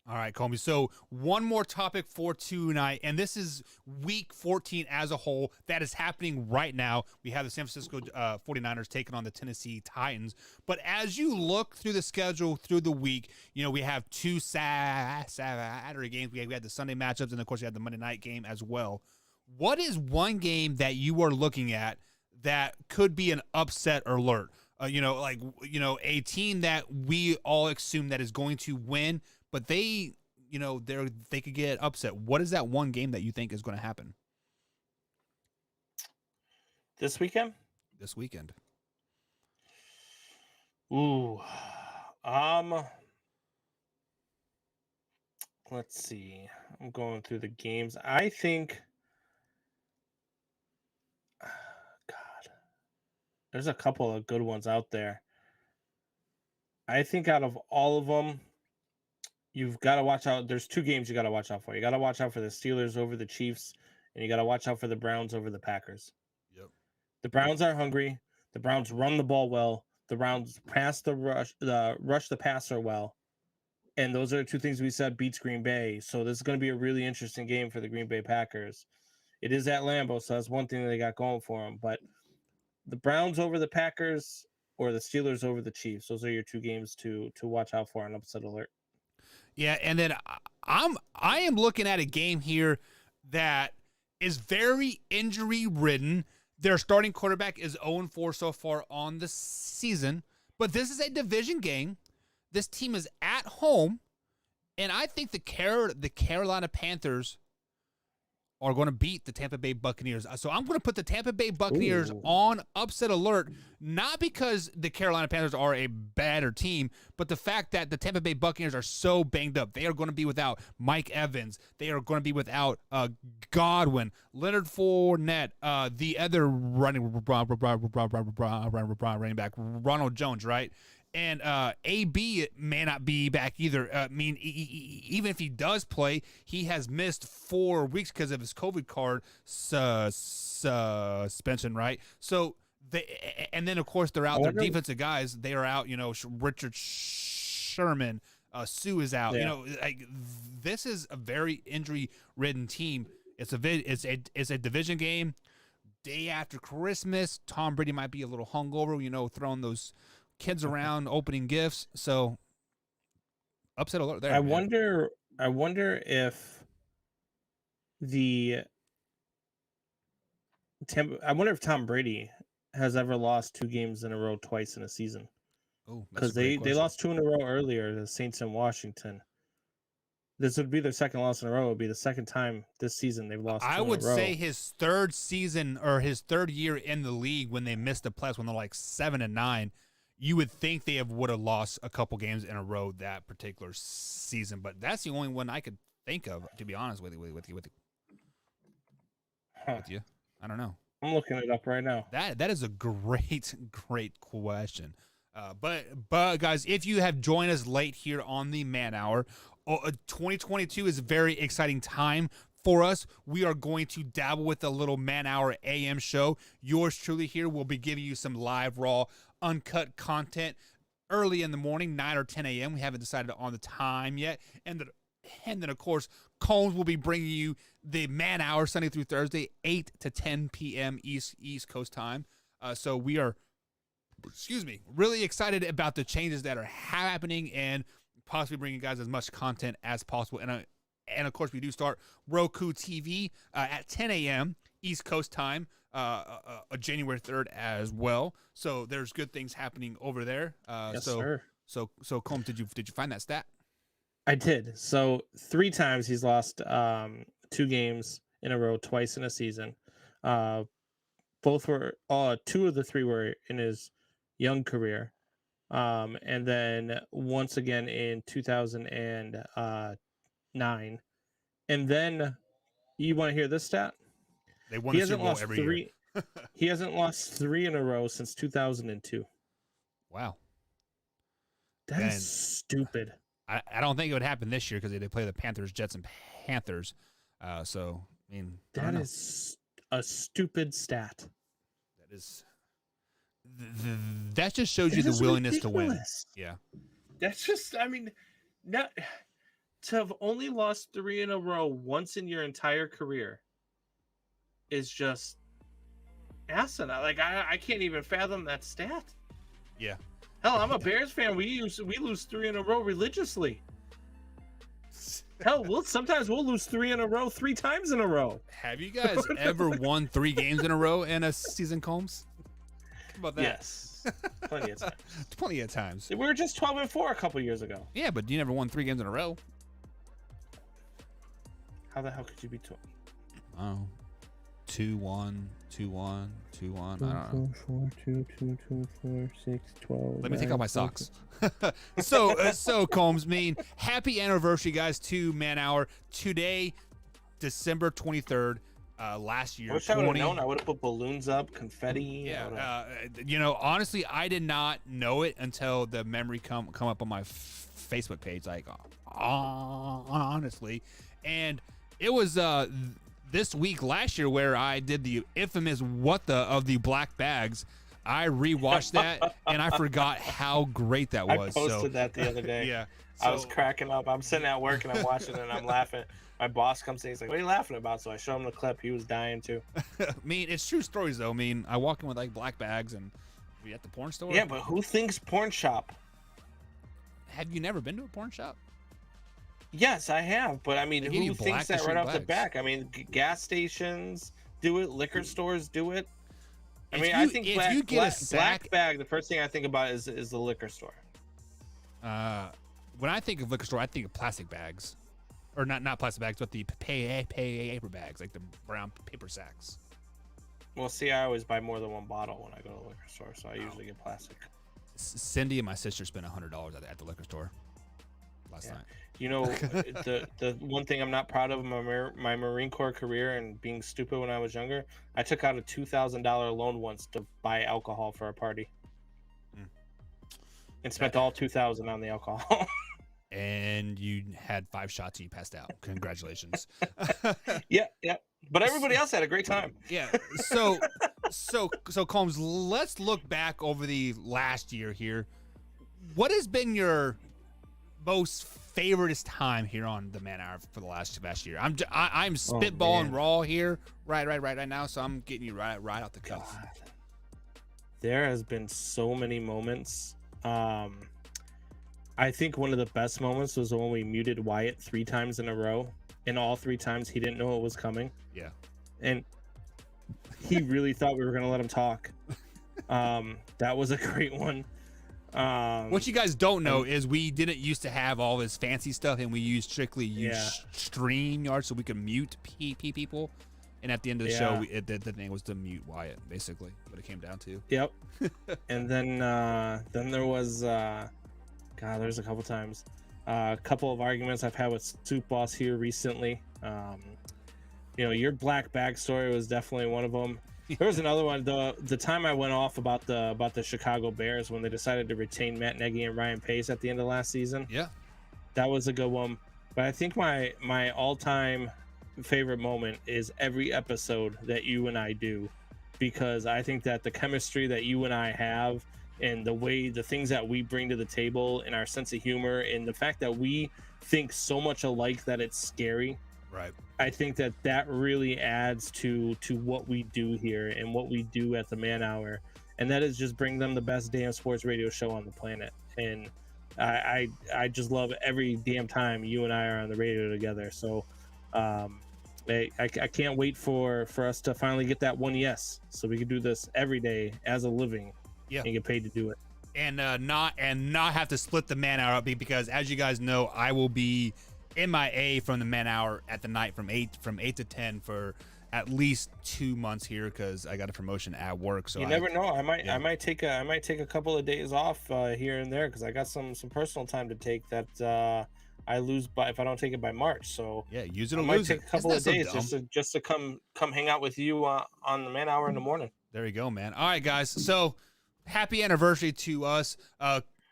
All right, Comey. So one more topic for tonight, and this is Week 14 as a whole. That is happening right now. We have the San Francisco 49ers taking on the Tennessee Titans. But as you look through the schedule through the week, we have 2 Saturday games. We had the Sunday matchups, and, of course, you have the Monday night game as well. What is one game that you are looking at that could be an upset alert? A team that we all assume that is going to win, but they could get upset. What is that one game that you think is going to happen this weekend? This weekend. Ooh, let's see. I'm going through the games. I think, God, there's a couple of good ones out there. I think out of all of them, you've got to watch out. There's 2 games you got to watch out for. You got to watch out for the Steelers over the Chiefs, and you got to watch out for the Browns over the Packers. Yep. The Browns are hungry. The Browns run the ball well. The Browns rush the passer well. And those are the 2 things we said beats Green Bay. So this is going to be a really interesting game for the Green Bay Packers. It is at Lambeau, so that's one thing that they got going for them. But the Browns over the Packers or the Steelers over the Chiefs, those are your 2 games to watch out for on upset alert. Yeah, and then I am looking at a game here that is very injury ridden. Their starting quarterback is 0-4 so far on the season, but this is a division game. This team is at home, and I think the Carolina Panthers are going to beat the Tampa Bay Buccaneers. So I'm going to put the Tampa Bay Buccaneers on upset alert, not because the Carolina Panthers are a better team, but the fact that the Tampa Bay Buccaneers are so banged up. They are going to be without Mike Evans. They are going to be without Godwin, Leonard Fournette, the other running back, Ronald Jones, right? And AB may not be back either. Even if he does play, he has missed 4 weeks because of his COVID card suspension, right? So and then of course they're out. Their defensive guys, they are out. Richard Sherman, Sue is out. Yeah. This is a very injury-ridden team. It's a division game. Day after Christmas, Tom Brady might be a little hungover. Throwing those kids around, opening gifts. So upset alert there. I wonder if Tom Brady has ever lost 2 games in a row twice in a season. Oh, because they lost 2 in a row earlier, the Saints in Washington. This would be their second loss in a row. It would be the second time this season they've lost 2 in a row. I would say his third season or his third year in the league when they missed the playoffs when they're like 7-9. You would think they would have lost a couple games in a row that particular season, but that's the only one I could think of, to be honest with you. I don't know. I'm looking it up right now. That is a great question. But guys, if you have joined us late here on the Man Hour, 2022 is a very exciting time for us. We are going to dabble with a little Man Hour AM show. Yours truly here will be giving you some live, raw, uncut content early in the morning, 9 or 10 a.m. We haven't decided on the time yet. And then, of course, Combs will be bringing you the Man Hour Sunday through Thursday, 8 to 10 p.m. East Coast time. So we are, really excited about the changes that are happening and possibly bringing you guys as much content as possible. And of course, we do start Roku TV at 10 a.m. East Coast time, January 3rd as well. So there's good things happening over there. Yes, sir. So Combs, did you find that stat? I did. So 3 times he's lost 2 games in a row, twice in a season. Both were 2 of the 3 were in his young career. And then once again in 2009. And then you want to hear this stat? They won the Super Bowl every year. He hasn't lost 3 in a row since 2002. Wow. That is stupid. I don't think it would happen this year because they play the Panthers, Jets, and Panthers. So, I mean, that is a stupid stat. That is. That just shows you the willingness ridiculous. To win. Yeah. That's just, not to have only lost 3 in a row once in your entire career is just asinine. Like, I can't even fathom that stat. Yeah. Hell, I'm a Bears fan. We lose 3 in a row religiously. Hell, sometimes we'll lose 3 in a row 3 times in a row. Have you guys ever won 3 games in a row in a season, Combs? How about that? Yes. Plenty of times. Plenty of times. We were just 12-4 a couple years ago. Yeah, but you never won 3 games in a row. How the hell could you be 12? Oh. 2-1, 2-1, 2-1. I don't know. 4, 2, 2, 2, 4, 6, 12. Let me take off my socks. So Combs, happy anniversary, guys, to Man Hour. Today, December 23rd, last year. I wish I would have known. I would have put balloons up, confetti. Yeah. Honestly, I did not know it until the memory come up on my Facebook page. Like, honestly, and it was this week last year where I did the infamous of the black bags. I rewatched that and I forgot how great that was. I posted that the other day. Yeah. I was cracking up. I'm sitting at work and I'm watching it and I'm laughing. My boss comes in, he's like, "What are you laughing about?" So I show him the clip. He was dying too. It's true stories though. I walk in with like black bags and we at the porn store. Yeah, but who thinks porn shop? Have you never been to a porn shop? Yes, I have, but who thinks that right off the back? Gas stations do it, liquor stores do it. I think black bag. The first thing I think about is the liquor store. When I think of liquor store, I think of plastic bags, or not plastic bags, but the paper bags, like the brown paper sacks. Well, see, I always buy more than one bottle when I go to the liquor store, so I usually get plastic. Cindy and my sister spent $100 at the liquor store last night. The one thing I'm not proud of my Marine Corps career and being stupid when I was younger, I took out a $2,000 loan once to buy alcohol for a party, and spent all $2,000 on the alcohol. And you had 5 shots and you passed out. Congratulations. Yeah. But everybody else had a great time. Yeah. So Combs, let's look back over the last year here. What has been your most favoriteest time here on the Man Hour for the last year? I'm spitballing raw here right now, so I'm getting you right out the cuff. God. There has been so many moments. I think one of the best moments was when we muted Wyatt 3 times in a row, and all 3 times he didn't know it was coming. Yeah. And he really thought we were going to let him talk. That was a great one. What you guys don't know is we didn't used to have all this fancy stuff, and we used StreamYard so we could mute people. And at the end of the show, the thing was to mute Wyatt, basically, what it came down to. Yep. And then there was, there's a couple times, a couple of arguments I've had with Soup Boss here recently. Your black bag story was definitely one of them. There was another one. The time I went off about the Chicago Bears when they decided to retain Matt Nagy and Ryan Pace at the end of last season. Yeah, that was a good one. But I think my all-time favorite moment is every episode that you and I do, because I think that the chemistry that you and I have, and the things that we bring to the table, and our sense of humor, and the fact that we think so much alike that it's scary. Right. I think that really adds to what we do here and what we do at the Man Hour, and that is just bring them the best damn sports radio show on the planet. And I just love every damn time you and I are on the radio together. So I can't wait for us to finally get that one yes, so we can do this every day as a living, and get paid to do it, and not have to split the Man Hour up, because as you guys know, I will be MIA from the Man Hour at the night from 8 to 10 for at least 2 months here, because I got a promotion at work. So you never know. I might take a couple of days off here and there, because I got some personal time to take that I lose by if I don't take it by March. So yeah, use it or I might lose take it. a couple of days So just to come hang out with you on the Man Hour in the morning. There you go, man. All right, guys. So happy anniversary to us.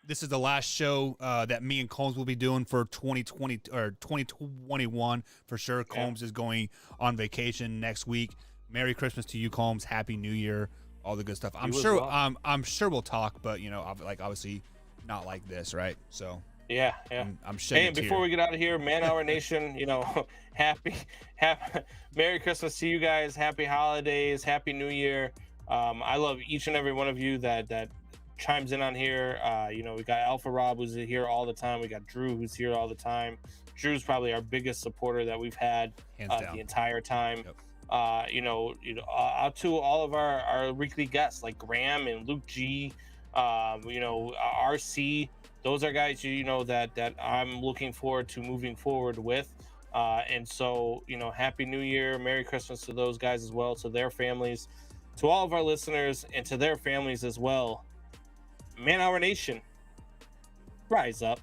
This is the last show that me and Combs will be doing for 2020 or 2021 for sure. Combs is going on vacation next week. Merry Christmas to you, Combs. Happy New Year. All the good stuff. I'm sure we'll talk, but obviously not like this, right? So yeah. I'm shedding. Hey, and before we get out of here, Man Hour Nation, happy Merry Christmas to you guys. Happy holidays. Happy New Year. I love each and every one of you that chimes in on here. We got Alpha Rob, who's here all the time. We got Drew, who's here all the time. Drew's probably our biggest supporter that we've had the entire time. Yep. Out to all of our weekly guests like Graham and Luke G, RC. Those are guys that I'm looking forward to moving forward with. And so, Happy New Year, Merry Christmas to those guys as well, to their families, to all of our listeners, and to their families as well. Man Hour Nation, rise up.